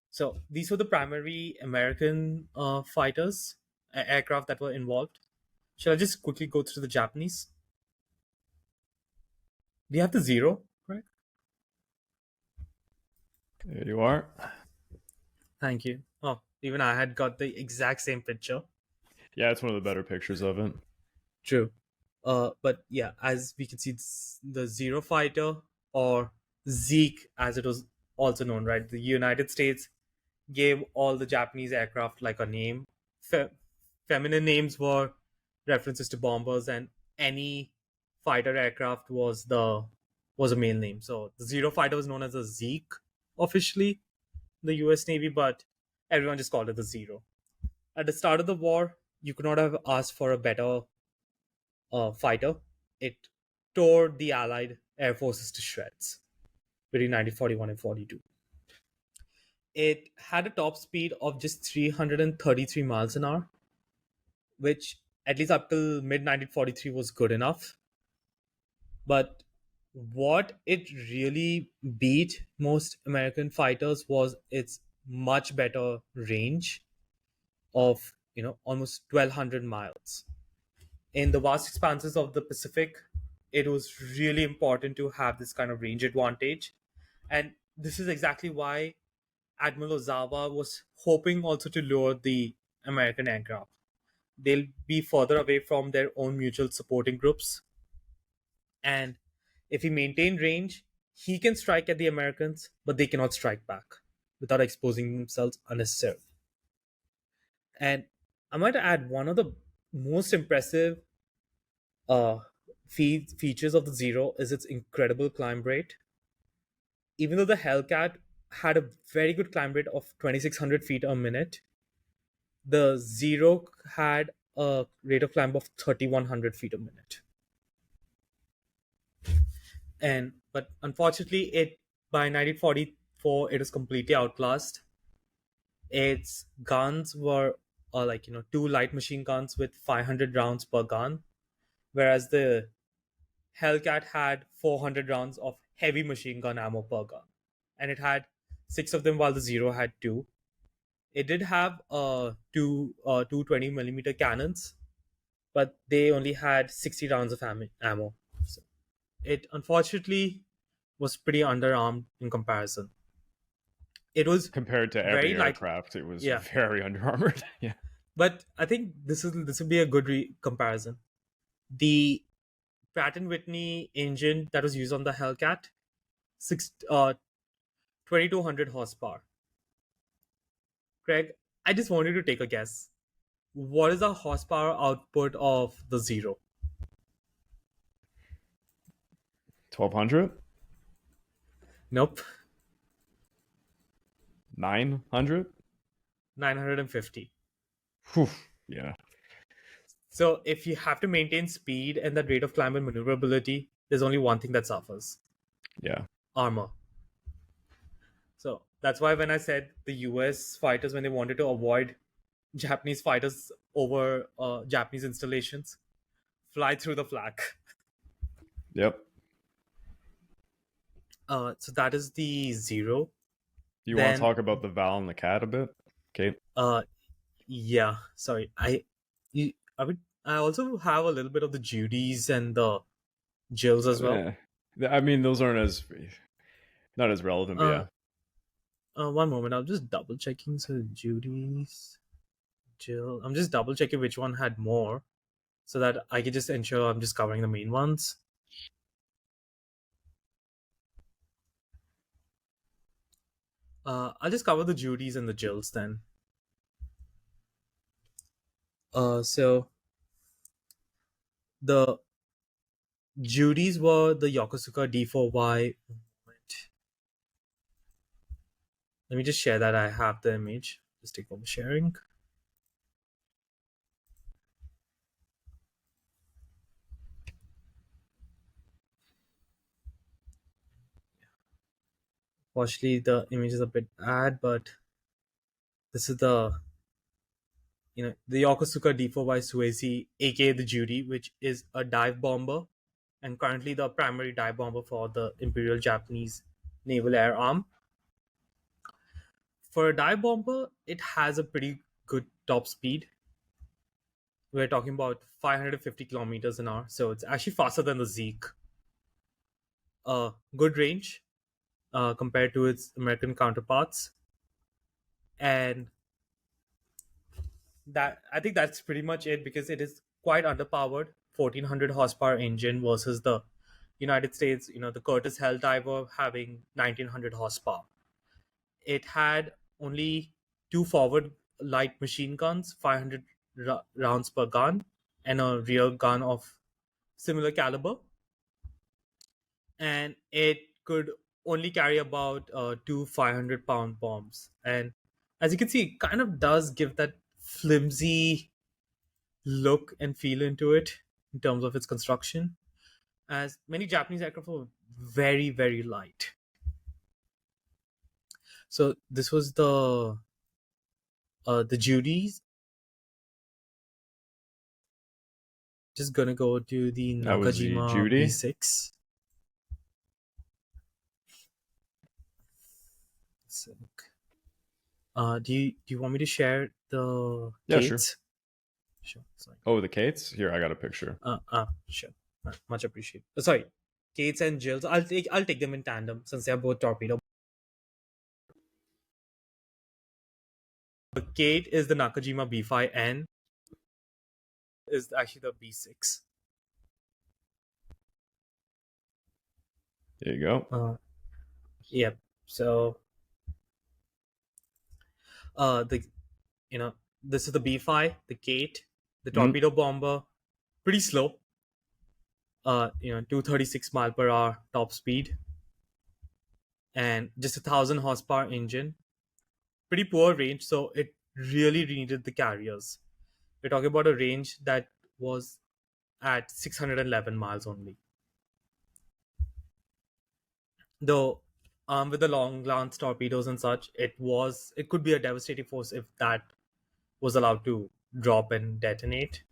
So these were the primary American fighters, aircraft that were involved. Shall I just quickly go through the Japanese? Do you have the zero, right? There you are. Thank you. Oh, even I had got the exact same picture. Yeah, it's one of the better pictures of it. True. But yeah, as we can see, the Zero Fighter, or Zeke as it was also known, right? The United States gave all the Japanese aircraft like a name. Feminine names were references to bombers, and any fighter aircraft was a male name. So the Zero Fighter was known as a Zeke officially, the U.S. Navy, but everyone just called it the Zero. At the start of the war, you could not have asked for a better fighter. It tore the Allied air forces to shreds between 1941 and 42. It had a top speed of just 333 miles an hour, which at least up till mid 1943 was good enough. But what it really beat most American fighters was its much better range of almost 1,200 miles. In the vast expanses of the Pacific, it was really important to have this kind of range advantage. And this is exactly why Admiral Ozawa was hoping also to lure the American aircraft. They'll be further away from their own mutual supporting groups. And if he maintained range, he can strike at the Americans, but they cannot strike back without exposing themselves unnecessarily. And I might add one of the most impressive uh, features of the Zero is its incredible climb rate. Even though the Hellcat had a very good climb rate of 2,600 feet a minute, the Zero had a rate of climb of 3,100 feet a minute. And but unfortunately, it by 1944 it was completely outclassed. Its guns were two light machine guns with 500 rounds per gun, whereas the Hellcat had 400 rounds of heavy machine gun ammo per gun, and it had 6 of them, while the Zero had 2. It did have two 20 millimeter cannons, but they only had 60 rounds of ammo. So it unfortunately was pretty underarmed in comparison. It was Compared to very every light, aircraft, it was yeah. very underarmored. Yeah. But I think this would be a good comparison. The Pratt and Whitney engine that was used on the Hellcat, 2,200 horsepower. Craig, I just wanted to take a guess. What is the horsepower output of the Zero? 1,200? Nope, 900? 950. Yeah. So if you have to maintain speed and that rate of climb and maneuverability, there's only one thing that suffers: Yeah. armor. So that's why when I said the US fighters, when they wanted to avoid Japanese fighters over Japanese installations, fly through the flak. Yep. So that is the Zero. You want to Then, talk about the Val and the Cat a bit? Okay. yeah, sorry. I also have a little bit of the Judys and the Jills as well. I mean, those aren't as not as relevant, but Uh, yeah. One moment, I'm just double checking. So Judy's, Jill. I'm just double checking which one had more, so that I can just ensure I'm just covering the main ones. I'll just cover the Judys and the Jills then. So the Judys were the Yokosuka D4Y. Let me just share that I have the image. Just take over sharing. Fortunately, the image is a bit bad, but this is the Yokosuka D4 by Suezi, aka the Judy, which is a dive bomber and currently the primary dive bomber for the Imperial Japanese Naval Air Arm. For a dive bomber, it has a pretty good top speed. We're talking about 550 kilometers an hour, so it's actually faster than the Zeke. Good range compared to its American counterparts, and that I think that's pretty much it because it is quite underpowered. 1400 horsepower engine versus the United States, the Curtis Hell Diver having 1900 horsepower. It had only two forward light machine guns, 500 rounds per gun, and a rear gun of similar caliber. And it could only carry about two 500-pound bombs. And as you can see, it kind of does give that flimsy look and feel into it in terms of its construction, as many Japanese aircraft were very, very light. So this was the Judies. Just gonna go to the That was the Nakajima Judy. B6. So, do you want me to share the Yeah, sure. Kates? Sure. Sorry. Oh, the Kates? Here, I got a picture. Sure. Much appreciated. Sorry, Kates and Jills. I'll take them in tandem since they are both torpedo. The Kate is the Nakajima B5N. Is actually the B6. There you go. Yep. So, the this is the B5, the Kate, the torpedo bomber, pretty slow. 236 mile per hour top speed, and just 1,000 horsepower engine. Pretty poor range, so it really needed the carriers. We're talking about a range that was at 611 miles only. Though, with the long lance torpedoes and such, it could be a devastating force if that was allowed to drop and detonate.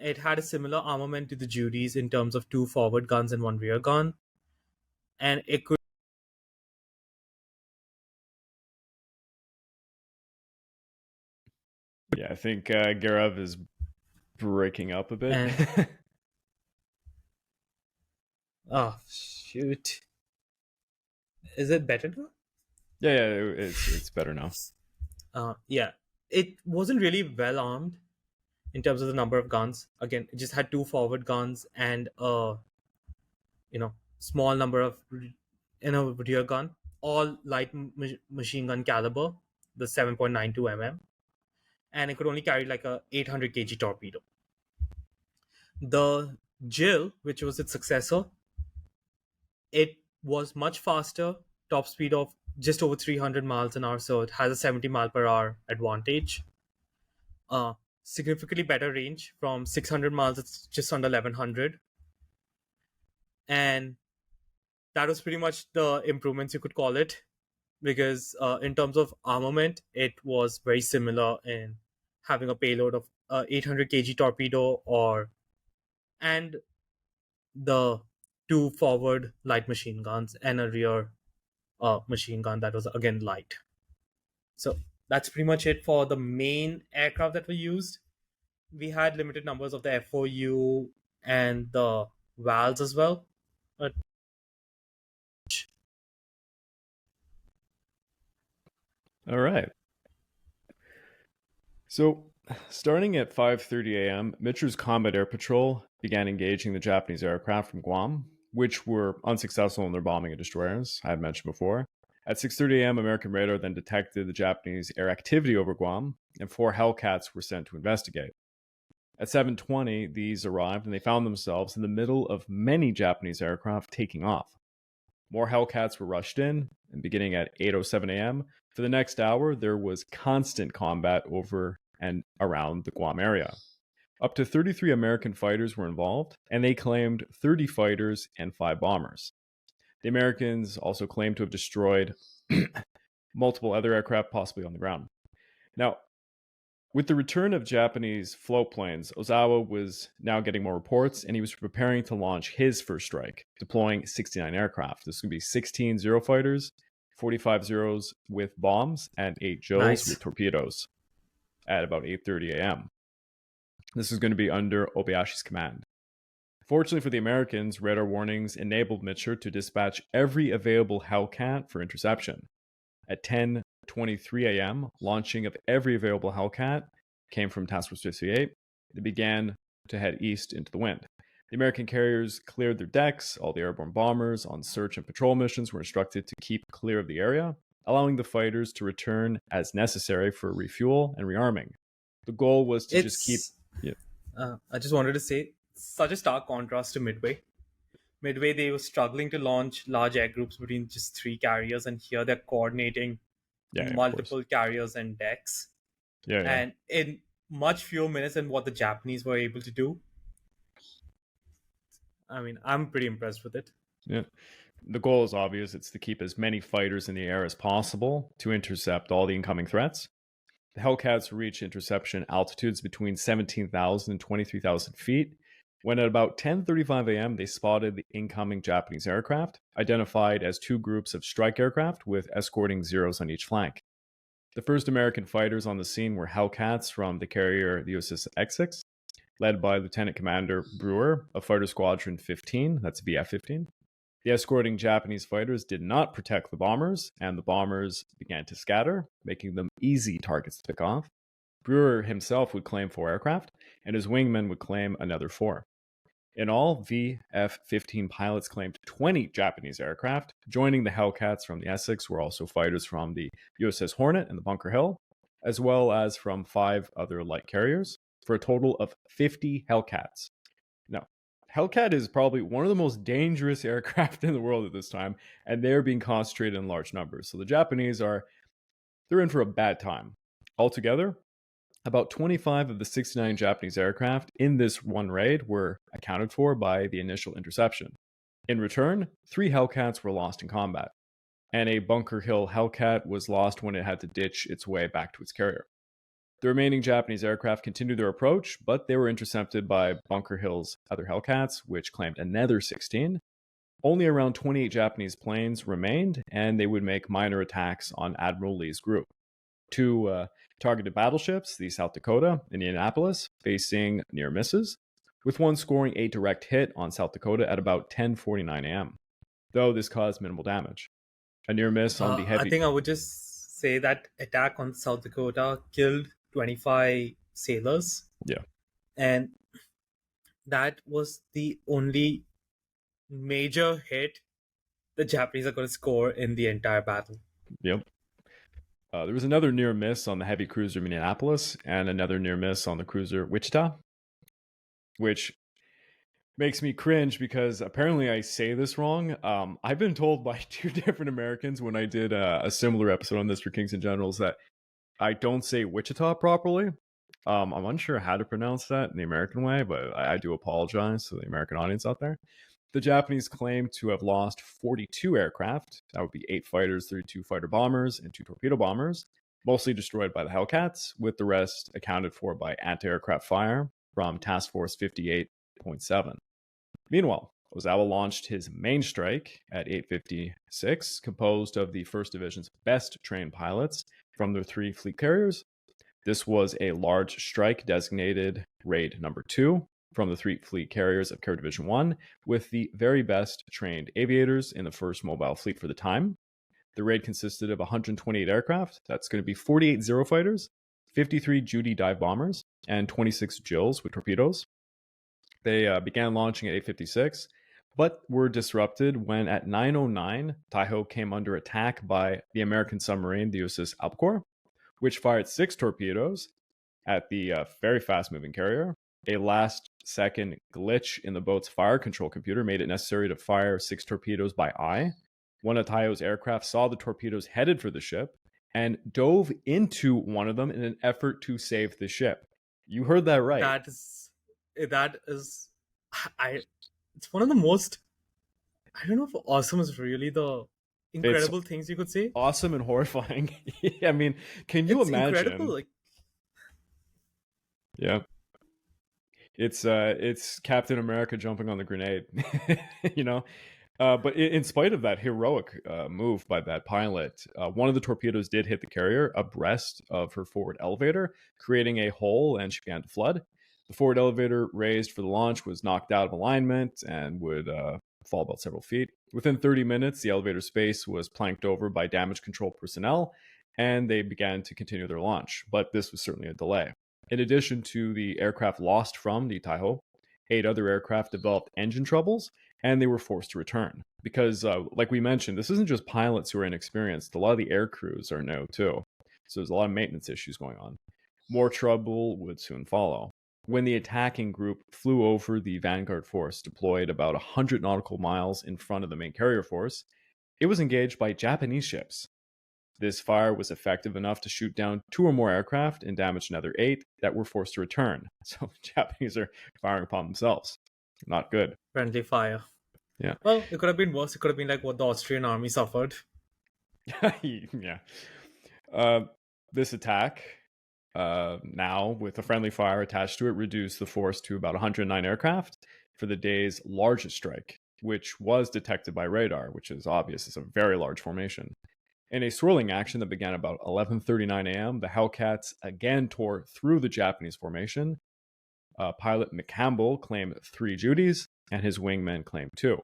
It had a similar armament to the Judies in terms of two forward guns and one rear gun, and it could. Yeah, I think Garev is breaking up a bit. And oh shoot, is it better now? Yeah, it's better now. Yeah, it wasn't really well armed in terms of the number of guns. Again, it just had two forward guns and a small number of rear gun, all light machine gun caliber, the 7.92 mm, and it could only carry like a 800 kg torpedo. The Jill, which was its successor, it was much faster, top speed of just over 300 miles an hour, so it has a 70 mile per hour advantage. Significantly better range from 600 miles, it's just under 1100. And that was pretty much the improvements you could call it, because in terms of armament, it was very similar in having a payload of 800 kg torpedo and the two forward light machine guns and a rear machine gun that was again light. So that's pretty much it for the main aircraft that were used. We had limited numbers of the FOU and the VALs as well, but All right. So, starting at 5:30 a.m., Mitcher's Combat Air Patrol began engaging the Japanese aircraft from Guam, which were unsuccessful in their bombing of destroyers, I had mentioned before. At 6:30 a.m., American radar then detected the Japanese air activity over Guam, and 4 Hellcats were sent to investigate. At 7:20, these arrived and they found themselves in the middle of many Japanese aircraft taking off. More Hellcats were rushed in, and beginning at 8:07 a.m., for the next hour, there was constant combat over and around the Guam area. Up to 33 American fighters were involved, and they claimed 30 fighters and 5 bombers. The Americans also claim to have destroyed multiple other aircraft, possibly on the ground. Now, with the return of Japanese float planes, Ozawa was now getting more reports, and he was preparing to launch his first strike, deploying 69 aircraft. This would be 16 Zero fighters, 45 Zeros with bombs, and 8 Jills Nice. with torpedoes at about 8:30 a.m. This is going to be under Obayashi's command. Fortunately for the Americans, radar warnings enabled Mitchell to dispatch every available Hellcat for interception. At 10:23 a.m., launching of every available Hellcat came from Task Force 58. It began to head east into the wind. The American carriers cleared their decks. All the airborne bombers on search and patrol missions were instructed to keep clear of the area, allowing the fighters to return as necessary for refuel and rearming. The goal was to just keep... It's. Yeah, I just wanted to say such a stark contrast to Midway. Midway, they were struggling to launch large air groups between just three carriers, and here they're coordinating of course. multiple carriers and decks, Yeah. and in much fewer minutes than what the Japanese were able to do. I mean, I'm pretty impressed with it. Yeah. The goal is obvious. It's to keep as many fighters in the air as possible to intercept all the incoming threats. The Hellcats reach interception altitudes between 17,000 and 23,000 feet, when at about 10:35 a.m. they spotted the incoming Japanese aircraft, identified as two groups of strike aircraft with escorting Zeros on each flank. The first American fighters on the scene were Hellcats from the carrier the USS Essex, led by Lieutenant Commander Brewer of Fighter Squadron 15, that's VF-15. The escorting Japanese fighters did not protect the bombers, and the bombers began to scatter, making them easy targets to pick off. Brewer himself would claim 4 aircraft, and his wingmen would claim another 4. In all, VF-15 pilots claimed 20 Japanese aircraft. Joining the Hellcats from the Essex were also fighters from the USS Hornet and the Bunker Hill, as well as from 5 other light carriers, for a total of 50 Hellcats. Now, Hellcat is probably one of the most dangerous aircraft in the world at this time, and they're being concentrated in large numbers. So the Japanese they're in for a bad time. Altogether, about 25 of the 69 Japanese aircraft in this one raid were accounted for by the initial interception. In return, 3 Hellcats were lost in combat, and a Bunker Hill Hellcat was lost when it had to ditch its way back to its carrier. The remaining Japanese aircraft continued their approach, but they were intercepted by Bunker Hill's other Hellcats, which claimed another 16. Only around 28 Japanese planes remained, and they would make minor attacks on Admiral Lee's group. 2 targeted battleships, the South Dakota and Indianapolis, facing near misses, with one scoring a direct hit on South Dakota at about 10:49 a.m., though this caused minimal damage. A near miss on the I heavy... think I would just say that attack on South Dakota killed 25 sailors, Yeah. and that was the only major hit the Japanese are going to score in the entire battle. Yep. There was another near miss on the heavy cruiser Minneapolis and another near miss on the cruiser Wichita, which makes me cringe because apparently I say this wrong. I've been told by 2 different Americans when I did a similar episode on this for Kings and Generals that I don't say Wichita properly. I'm unsure how to pronounce that in the American way, but I do apologize to the American audience out there. The Japanese claim to have lost 42 aircraft. That would be 8 fighters, 32 fighter bombers, and 2 torpedo bombers, mostly destroyed by the Hellcats, with the rest accounted for by anti-aircraft fire from Task Force 58.7. Meanwhile, Ozawa launched his main strike at 8:56, composed of the 1st Division's best trained pilots from their 3 fleet carriers. This was a large strike designated Raid Number 2 from the 3 fleet carriers of Carrier Division 1, with the very best trained aviators in the 1st Mobile Fleet for the time. The raid consisted of 128 aircraft. That's going to be 48 Zero fighters, 53 Judy dive bombers, and 26 Jills with torpedoes. They began launching at 8:56, but were disrupted when at 9:09, Taihō came under attack by the American submarine, the USS Albacore, which fired 6 torpedoes at the very fast-moving carrier. A last-second glitch in the boat's fire control computer made it necessary to fire 6 torpedoes by eye. One of Taihō's aircraft saw the torpedoes headed for the ship and dove into one of them in an effort to save the ship. You heard that right. That is, it's one of the most, I don't know if awesome is really the It's incredible things you could say. awesome and horrifying. I mean, can you It's incredible. imagine? Like, Yeah, it's Captain America jumping on the grenade, you know. But in spite of that heroic move by that pilot, one of the torpedoes did hit the carrier abreast of her forward elevator, creating a hole, and she began to flood. The forward elevator raised for the launch was knocked out of alignment and would fall about several feet. Within 30 minutes, the elevator space was planked over by damage control personnel, and they began to continue their launch. But this was certainly a delay. In addition to the aircraft lost from the Taihō, 8 other aircraft developed engine troubles, and they were forced to return. Because, like we mentioned, this isn't just pilots who are inexperienced. A lot of the air crews are new, too. So there's a lot of maintenance issues going on. More trouble would soon follow. When the attacking group flew over the vanguard force deployed about 100 nautical miles in front of the main carrier force, it was engaged by Japanese ships. This fire was effective enough to shoot down 2 or more aircraft and damage another 8 that were forced to return. So the Japanese are firing upon themselves. Not good. friendly fire. Yeah. Well, it could have been worse. It could have been like what the Austrian army suffered. Yeah. This attack, now with a friendly fire attached to it, reduced the force to about 109 aircraft for the day's largest strike, which was detected by radar, which is obvious. It's a very large formation. In a swirling action that began about 11:39 a.m., the Hellcats again tore through the Japanese formation. Pilot McCampbell claimed 3 duties, and his wingmen claimed 2.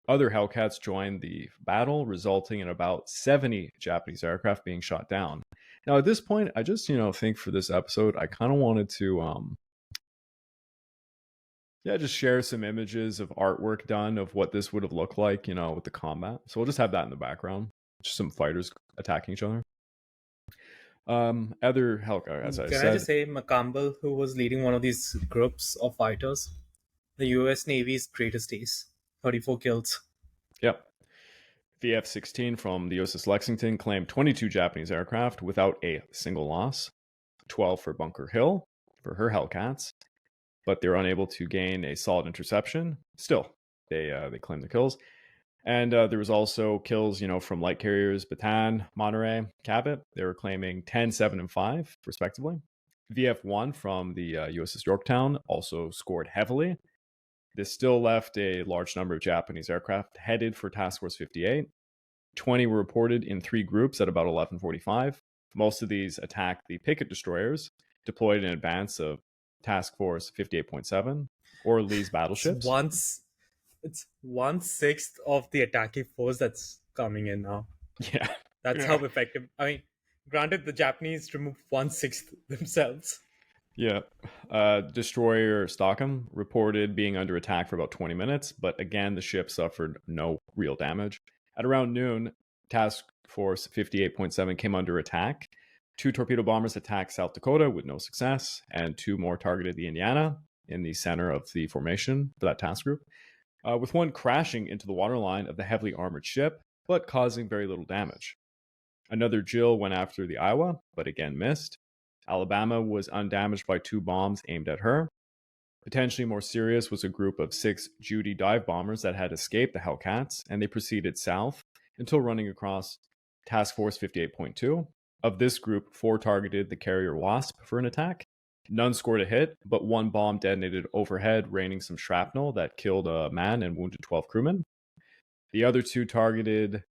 Other Hellcats joined the battle, resulting in about 70 Japanese aircraft being shot down. Now, at this point, I just, think for this episode, I kind of wanted to, just share some images of artwork done of what this would have looked like, with the combat. So we'll just have that in the background. Just some fighters attacking each other. Other Hellcat, as I Can said. I just say, McCampbell, who was leading one of these groups of fighters, the U.S. Navy's greatest ace, 34 kills. Yep. The F-16 from the USS Lexington claimed 22 Japanese aircraft without a single loss, 12 for Bunker Hill for her Hellcats, but they were unable to gain a solid interception. Still, they claimed the kills. And there was also kills, from light carriers Bataan, Monterey, Cabot. They were claiming 10, 7, and 5, respectively. VF-1 from the USS Yorktown also scored heavily. This still left a large number of Japanese aircraft headed for Task Force 58. 20 were reported in 3 groups at about 11:45. Most of these attacked the picket destroyers deployed in advance of Task Force 58.7 or Lee's battleships. It's 1/6 of the attacking force that's coming in now. Yeah. That's how effective. I mean, granted, the Japanese removed 1/6 themselves. Yeah. Destroyer Stockham reported being under attack for about 20 minutes, but again, the ship suffered no real damage. At around noon, Task Force 58.7 came under attack. 2 torpedo bombers attacked South Dakota with no success, and 2 more targeted the Indiana in the center of the formation for that task group, with one crashing into the waterline of the heavily armored ship, but causing very little damage. Another Jill went after the Iowa, but again missed. Alabama was undamaged by 2 bombs aimed at her. Potentially more serious was a group of 6 Judy dive bombers that had escaped the Hellcats, and they proceeded south until running across Task Force 58.2. Of this group, 4 targeted the carrier Wasp for an attack. None scored a hit, but 1 bomb detonated overhead, raining some shrapnel that killed a man and wounded 12 crewmen. The other 2 targeted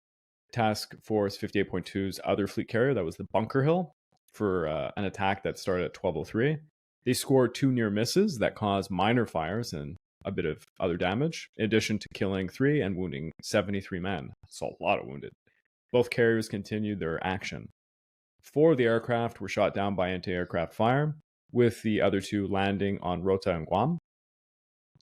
Task Force 58.2's other fleet carrier, that was the Bunker Hill, for an attack that started at 12:03. They scored 2 near misses that caused minor fires and a bit of other damage, in addition to killing 3 and wounding 73 men. That's a lot of wounded. Both carriers continued their action. 4 of the aircraft were shot down by anti-aircraft fire, with the other 2 landing on Rota and Guam.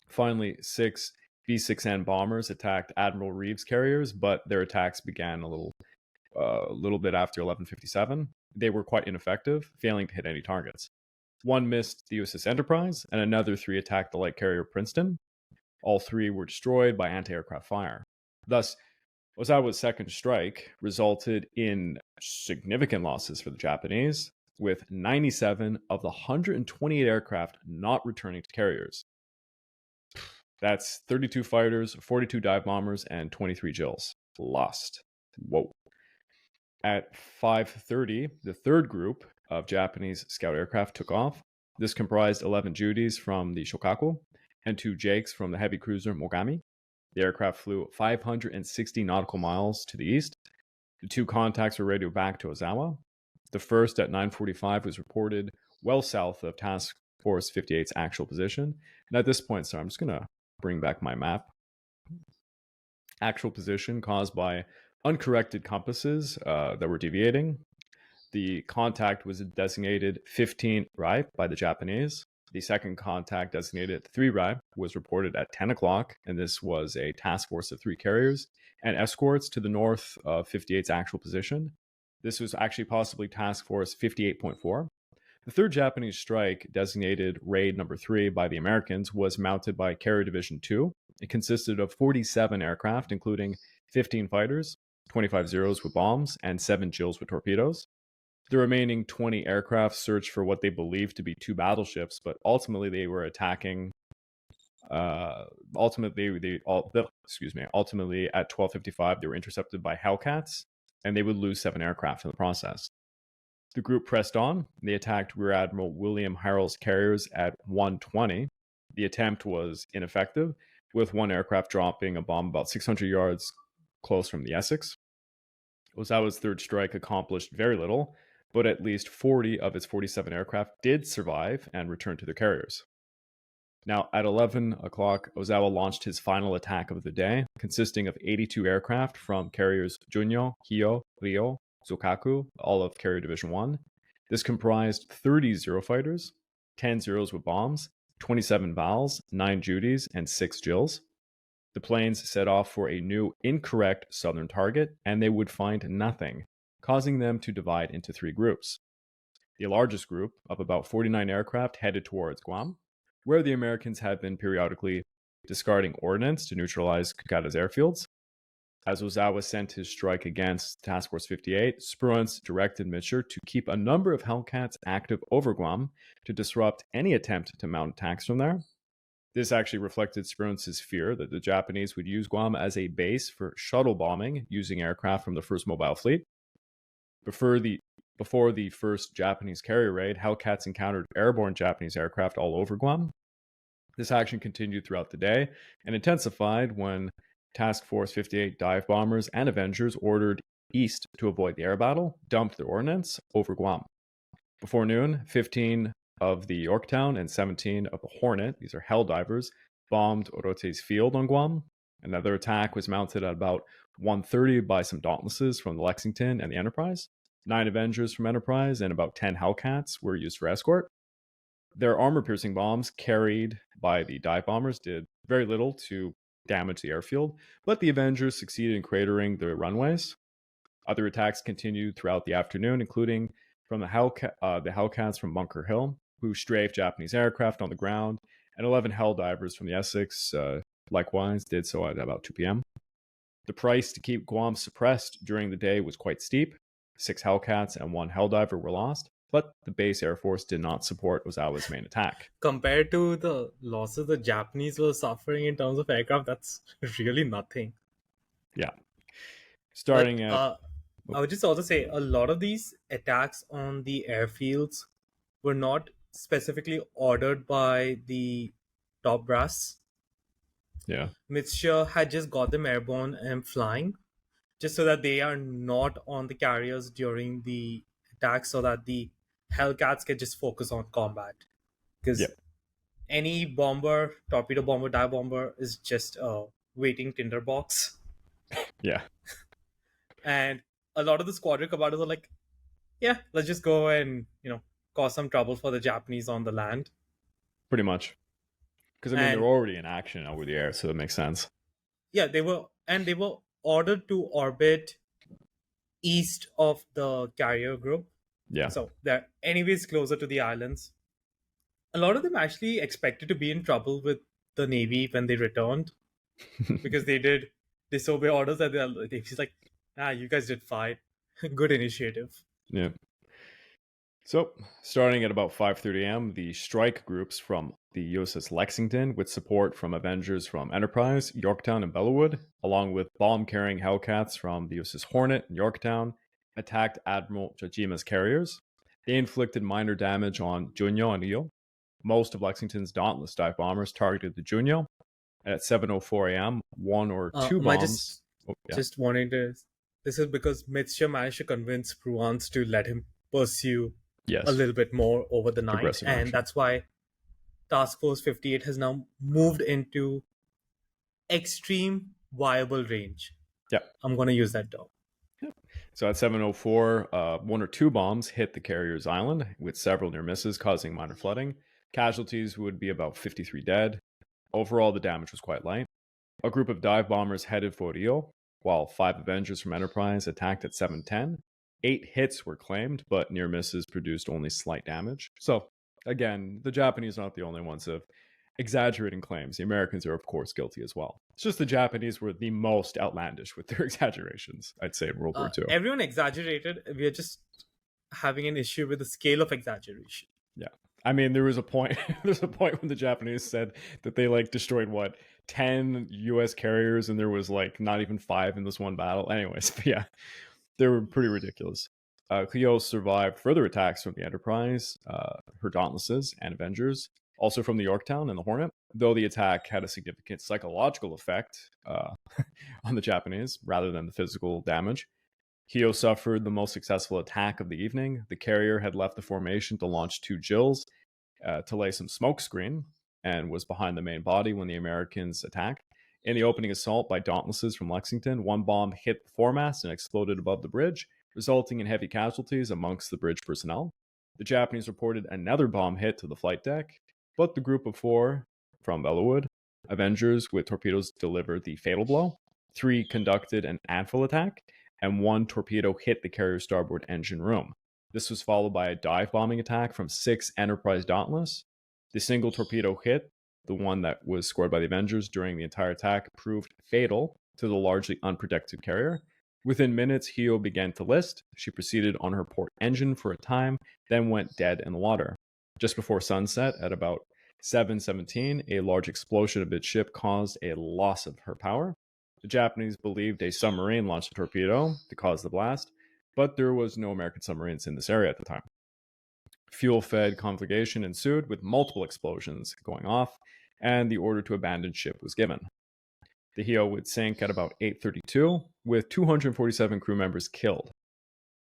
Finally, 6 B-6N bombers attacked Admiral Reeves carriers, but their attacks began a little bit after 11:57. They were quite ineffective, failing to hit any targets. 1 missed the USS Enterprise, and another 3 attacked the light carrier Princeton. All 3 were destroyed by anti-aircraft fire. Thus, Ozawa's second strike resulted in significant losses for the Japanese, with 97 of the 128 aircraft not returning to carriers. That's 32 fighters, 42 dive bombers, and 23 Jills. Lost. Whoa. At 5:30, the third group of Japanese scout aircraft took off. This comprised 11 Judys from the Shokaku and 2 Jakes from the heavy cruiser Mogami. The aircraft flew 560 nautical miles to the east. The 2 contacts were radioed back to Ozawa. The first at 9:45 was reported well south of Task Force 58's actual position. And at this point, I'm just going to bring back my map. Actual position caused by uncorrected compasses that were deviating. The contact was designated 15 Rai by the Japanese. The second contact, designated 3 Rai, was reported at 10 o'clock, and this was a task force of 3 carriers and escorts to the north of 58's actual position. This was actually possibly Task Force 58.4. The third Japanese strike, designated Raid Number 3 by the Americans, was mounted by Carrier Division 2. It consisted of 47 aircraft, including 15 fighters, 25 Zeros with bombs, and 7 Jills with torpedoes. The remaining 20 aircraft searched for what they believed to be 2 battleships, but ultimately they were attacking. Ultimately at 12:55 they were intercepted by Hellcats, and they would lose 7 aircraft in the process. The group pressed on. They attacked Rear Admiral William Harrell's carriers at 1:20. The attempt was ineffective, with 1 aircraft dropping a bomb about 600 yards close from the Essex. Ozawa's third strike accomplished very little, but at least 40 of its 47 aircraft did survive and return to their carriers. Now, at 11 o'clock, Ozawa launched his final attack of the day, consisting of 82 aircraft from carriers Junyo, Hyo, Ryo, Zokaku, all of Carrier Division 1. This comprised 30 Zero fighters, 10 Zeros with bombs, 27 Vals, 9 Judys, and 6 Jills. The planes set off for a new incorrect southern target, and they would find nothing, causing them to divide into 3 groups. The largest group, of about 49 aircraft, headed towards Guam, where the Americans had been periodically discarding ordnance to neutralize Kokata's airfields. As Ozawa sent his strike against Task Force 58, Spruance directed Mitscher to keep a number of Hellcats active over Guam to disrupt any attempt to mount attacks from there. This actually reflected Spruance's fear that the Japanese would use Guam as a base for shuttle bombing using aircraft from the First Mobile Fleet. Before the first Japanese carrier raid, Hellcats encountered airborne Japanese aircraft all over Guam. This action continued throughout the day and intensified when Task Force 58 dive bombers and Avengers ordered east to avoid the air battle, dumped their ordnance over Guam. Before noon, 15 of the Yorktown and 17 of the Hornet, these are hell divers, bombed Orote's field on Guam. Another attack was mounted at about 1:30 by some Dauntlesses from the Lexington and the Enterprise. 9 Avengers from Enterprise and about 10 Hellcats were used for escort. Their armor-piercing bombs carried by the dive bombers did very little to damage the airfield, but the Avengers succeeded in cratering the runways. Other attacks continued throughout the afternoon, including from the Hellcats from Bunker Hill, who strafed Japanese aircraft on the ground, and 11 Hell divers from the Essex likewise did so at about 2 p.m. The price to keep Guam suppressed during the day was quite steep. 6 Hellcats and 1 Helldiver were lost, but the base Air Force did not support Ozawa's main attack. Compared to the losses the Japanese were suffering in terms of aircraft, that's really nothing. Yeah. I would just also say a lot of these attacks on the airfields were not specifically ordered by the top brass. Yeah. Mitscher had just got them airborne and flying, just so that they are not on the carriers during the attack, so that the Hellcats can just focus on combat. Because any bomber, torpedo bomber, dive bomber is just a waiting tinderbox. Yeah. And a lot of the squadron commanders are like, yeah, let's just go and, cause some trouble for the Japanese on the land. Pretty much. Because, they're already in action over the air, so that makes sense. Yeah, they were ordered to orbit east of the carrier group. Yeah. So they're anyways closer to the islands. A lot of them actually expected to be in trouble with the Navy when they returned, because they did disobey orders, and they're just like, you guys did fine. Good initiative. Yeah. So, starting at about 5:30 a.m., the strike groups from the USS Lexington, with support from Avengers from Enterprise, Yorktown, and Bellawood, along with bomb-carrying Hellcats from the USS Hornet and Yorktown, attacked Admiral Jajima's carriers. They inflicted minor damage on Junyo and Iyo. Most of Lexington's Dauntless dive bombers targeted the Junyo, and at 7:04 a.m., one or two Am I bombs. Oh, yeah, just wanting to? This is because Mitscher managed to convince Pruance to let him pursue a yes, little bit more over the night, aggressive and action. that's why Task Force 58 has now moved into extreme viable range. Yeah. I'm going to use that term. So at 7:04, one or two bombs hit the carrier's island, with several near misses causing minor flooding. Casualties would be about 53 dead. Overall, the damage was quite light. A group of dive bombers headed for Rio, while 5 Avengers from Enterprise attacked at 7:10. 8 hits were claimed, but near misses produced only slight damage. So, again, the Japanese are not the only ones of exaggerating claims. The Americans are, of course, guilty as well. It's just the Japanese were the most outlandish with their exaggerations, I'd say, in World War II. Everyone exaggerated. We are just having an issue with the scale of exaggeration. Yeah. I mean, there was a point. There's a point when the Japanese said that they destroyed 10 U.S. carriers, and there was not even 5 in this one battle. Anyways, but yeah, they were pretty ridiculous. Cleo survived further attacks from the Enterprise, her Dauntlesses, and Avengers, also from the Yorktown and the Hornet. Though the attack had a significant psychological effect on the Japanese rather than the physical damage. Keogh suffered the most successful attack of the evening. The carrier had left the formation to launch 2 Jills to lay some smoke screen and was behind the main body when the Americans attacked. In the opening assault by Dauntlesses from Lexington, one bomb hit the foremast and exploded above the bridge, resulting in heavy casualties amongst the bridge personnel. The Japanese reported another bomb hit to the flight deck, but the group of 4 from Bellawood, Avengers with torpedoes, delivered the fatal blow. 3 conducted an anvil attack, and 1 torpedo hit the carrier's starboard engine room. This was followed by a dive bombing attack from 6 Enterprise Dauntless. The single torpedo hit, the one that was scored by the Avengers during the entire attack, proved fatal to the largely unprotected carrier. Within minutes, Hio began to list. She proceeded on her port engine for a time, then went dead in the water. Just before sunset, at about 7:17, a large explosion of its ship caused a loss of her power. The Japanese believed a submarine launched a torpedo to cause the blast, but there was no American submarines in this area at the time. Fuel-fed conflagration ensued with multiple explosions going off, and the order to abandon ship was given. The Hio would sink at about 8:32, with 247 crew members killed.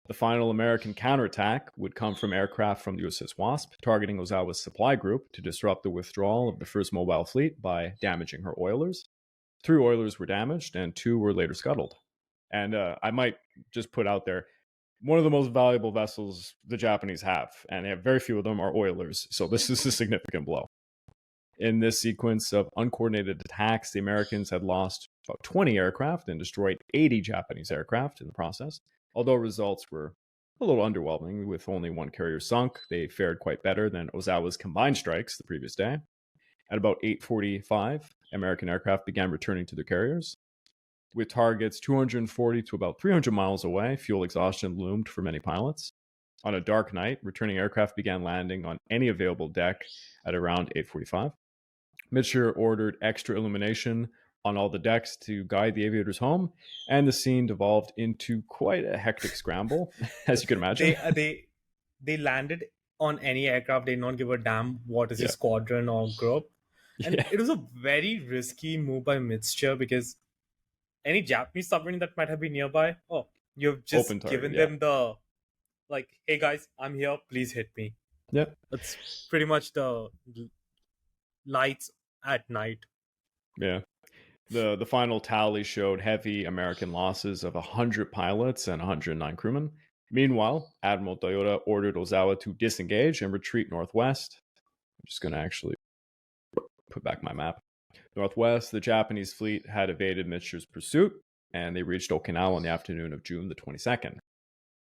The final American counterattack would come from aircraft from the USS Wasp, targeting Ozawa's supply group to disrupt the withdrawal of the first mobile fleet by damaging her oilers. 3 oilers were damaged, and 2 were later scuttled. And I might just put out there, one of the most valuable vessels the Japanese have, and they have very few of them, are oilers. So this is a significant blow. In this sequence of uncoordinated attacks, the Americans had lost about 20 aircraft and destroyed 80 Japanese aircraft in the process. Although results were a little underwhelming, with only 1 carrier sunk, they fared quite better than Ozawa's combined strikes the previous day. At about 8:45, American aircraft began returning to their carriers. With targets 240 to about 300 miles away, fuel exhaustion loomed for many pilots. On a dark night, returning aircraft began landing on any available deck at around 8:45. Mitscher ordered extra illumination on all the decks to guide the aviators home, and the scene devolved into quite a hectic scramble, as you can imagine. They landed on any aircraft. They did not give a damn what is your Yeah. squadron or group. And Yeah. it was a very risky move by Mitscher because any Japanese submarine that might have been nearby, oh, you've Open just target. given Yeah. them the hey guys, I'm here, please hit me. Yeah. That's pretty much the lights at night. Yeah. The final tally showed heavy American losses of 100 pilots and 109 crewmen. Meanwhile, Admiral Toyota ordered Ozawa to disengage and retreat northwest. I'm just going to actually put back my map. Northwest, the Japanese fleet had evaded Mitscher's pursuit, and they reached Okinawa on the afternoon of June the 22nd.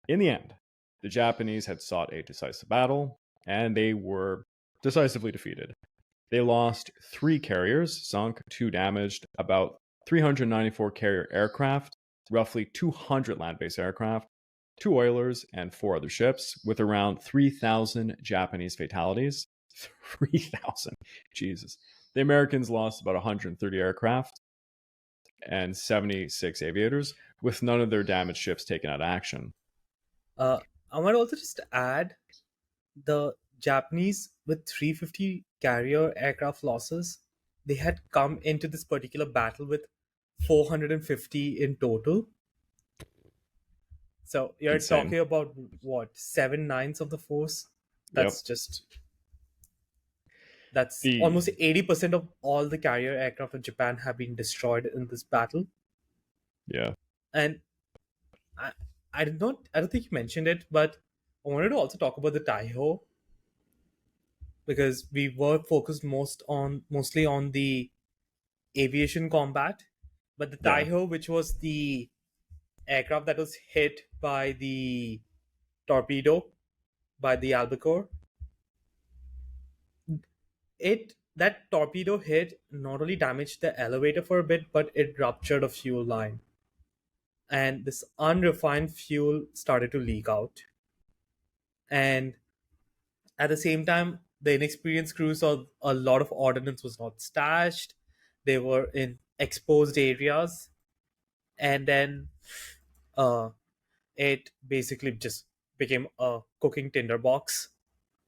In the end, the Japanese had sought a decisive battle, and they were decisively defeated. They lost 3 carriers, sunk, 2 damaged, about 394 carrier aircraft, roughly 200 land-based aircraft, 2 oilers, and 4 other ships, with around 3,000 Japanese fatalities. 3,000. Jesus. The Americans lost about 130 aircraft and 76 aviators, with none of their damaged ships taken out of action. I might also just add the Japanese with 350 carrier aircraft losses. They had come into this particular battle with 450 in total. So you're Insane. talking about what, 7/9 of the force? That's almost 80% of all the carrier aircraft of Japan have been destroyed in this battle. Yeah. And I don't think you mentioned it, but I wanted to also talk about the Taihō, because we were focused mostly on the aviation combat, but the Yeah. Taihō, which was the aircraft that was hit by the torpedo by the Albacore, that torpedo hit not only damaged the elevator for a bit, but it ruptured a fuel line, and this unrefined fuel started to leak out. And at the same time, the inexperienced crew saw a lot of ordnance was not stashed. They were in exposed areas, and then it basically just became a cooking tinderbox,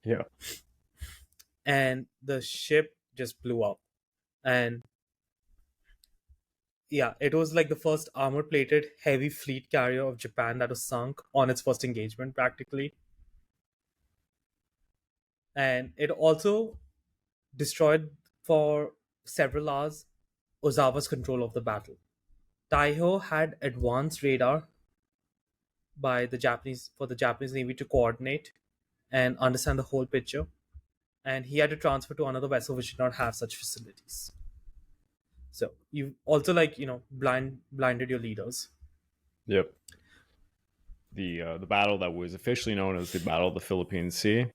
Yeah. and the ship just blew up. And yeah, it was like the first armor-plated heavy fleet carrier of Japan that was sunk on its first engagement, practically. And it also destroyed for several hours Ozawa's control of the battle. Taihō had advanced radar by the Japanese Navy to coordinate and understand the whole picture, and he had to transfer to another vessel which did not have such facilities. So you also blinded your leaders. Yep. The battle that was officially known as the Battle of the Philippine Sea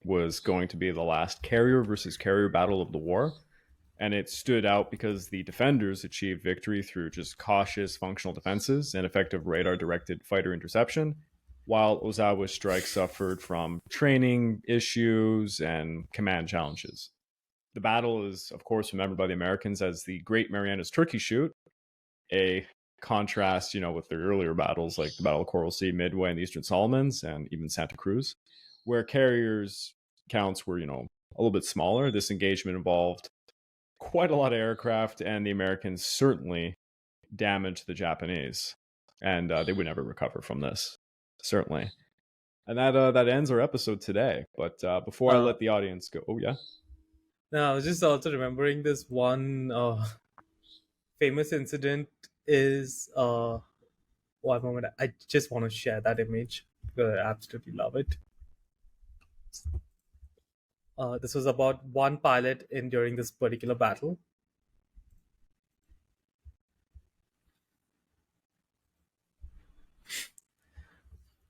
was going to be the last carrier versus carrier battle of the war. And it stood out because the defenders achieved victory through just cautious functional defenses and effective radar-directed fighter interception, while Ozawa's strike suffered from training issues and command challenges. The battle is, of course, remembered by the Americans as the Great Marianas Turkey Shoot, a contrast, with their earlier battles like the Battle of Coral Sea, Midway, and the Eastern Solomons, and even Santa Cruz, where carriers counts were, a little bit smaller. This engagement involved quite a lot of aircraft, and the Americans certainly damaged the Japanese, and they would never recover from this, certainly. And that ends our episode today. But before I let the audience go, oh yeah. No, I was just also remembering this one famous incident is one moment. I just want to share that image because I absolutely love it. This was about one pilot during this particular battle.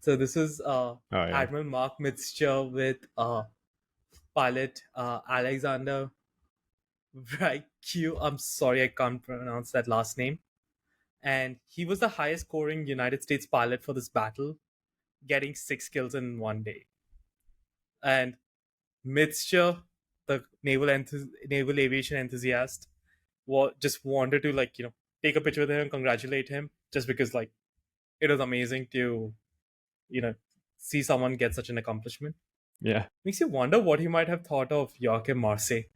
So this is Admiral Mark Mitzcher with pilot Alexander Vraiq. I'm sorry, I can't pronounce that last name. And he was the highest scoring United States pilot for this battle, getting 6 kills in one day. And Mitzcher, the naval aviation enthusiast, just wanted to take a picture with him and congratulate him, just because it was amazing to see someone get such an accomplishment. Yeah. Makes you wonder what he might have thought of Joachim Marseille.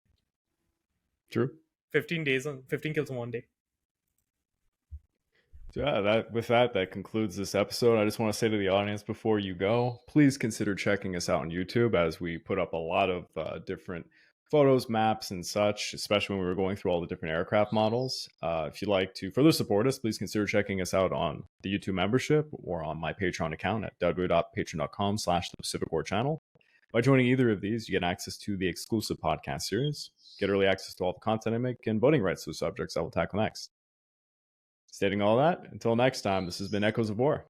True. 15 kills in one day. So yeah, that concludes this episode. I just want to say to the audience before you go, please consider checking us out on YouTube, as we put up a lot of different photos, maps, and such, especially when we were going through all the different aircraft models. If you'd like to further support us, please consider checking us out on the YouTube membership or on my Patreon account at www.patreon.com/the Pacific War Channel. By joining either of these, you get access to the exclusive podcast series, get early access to all the content I make, and voting rights to the subjects I will tackle next. Stating all that, until next time, this has been Echoes of War.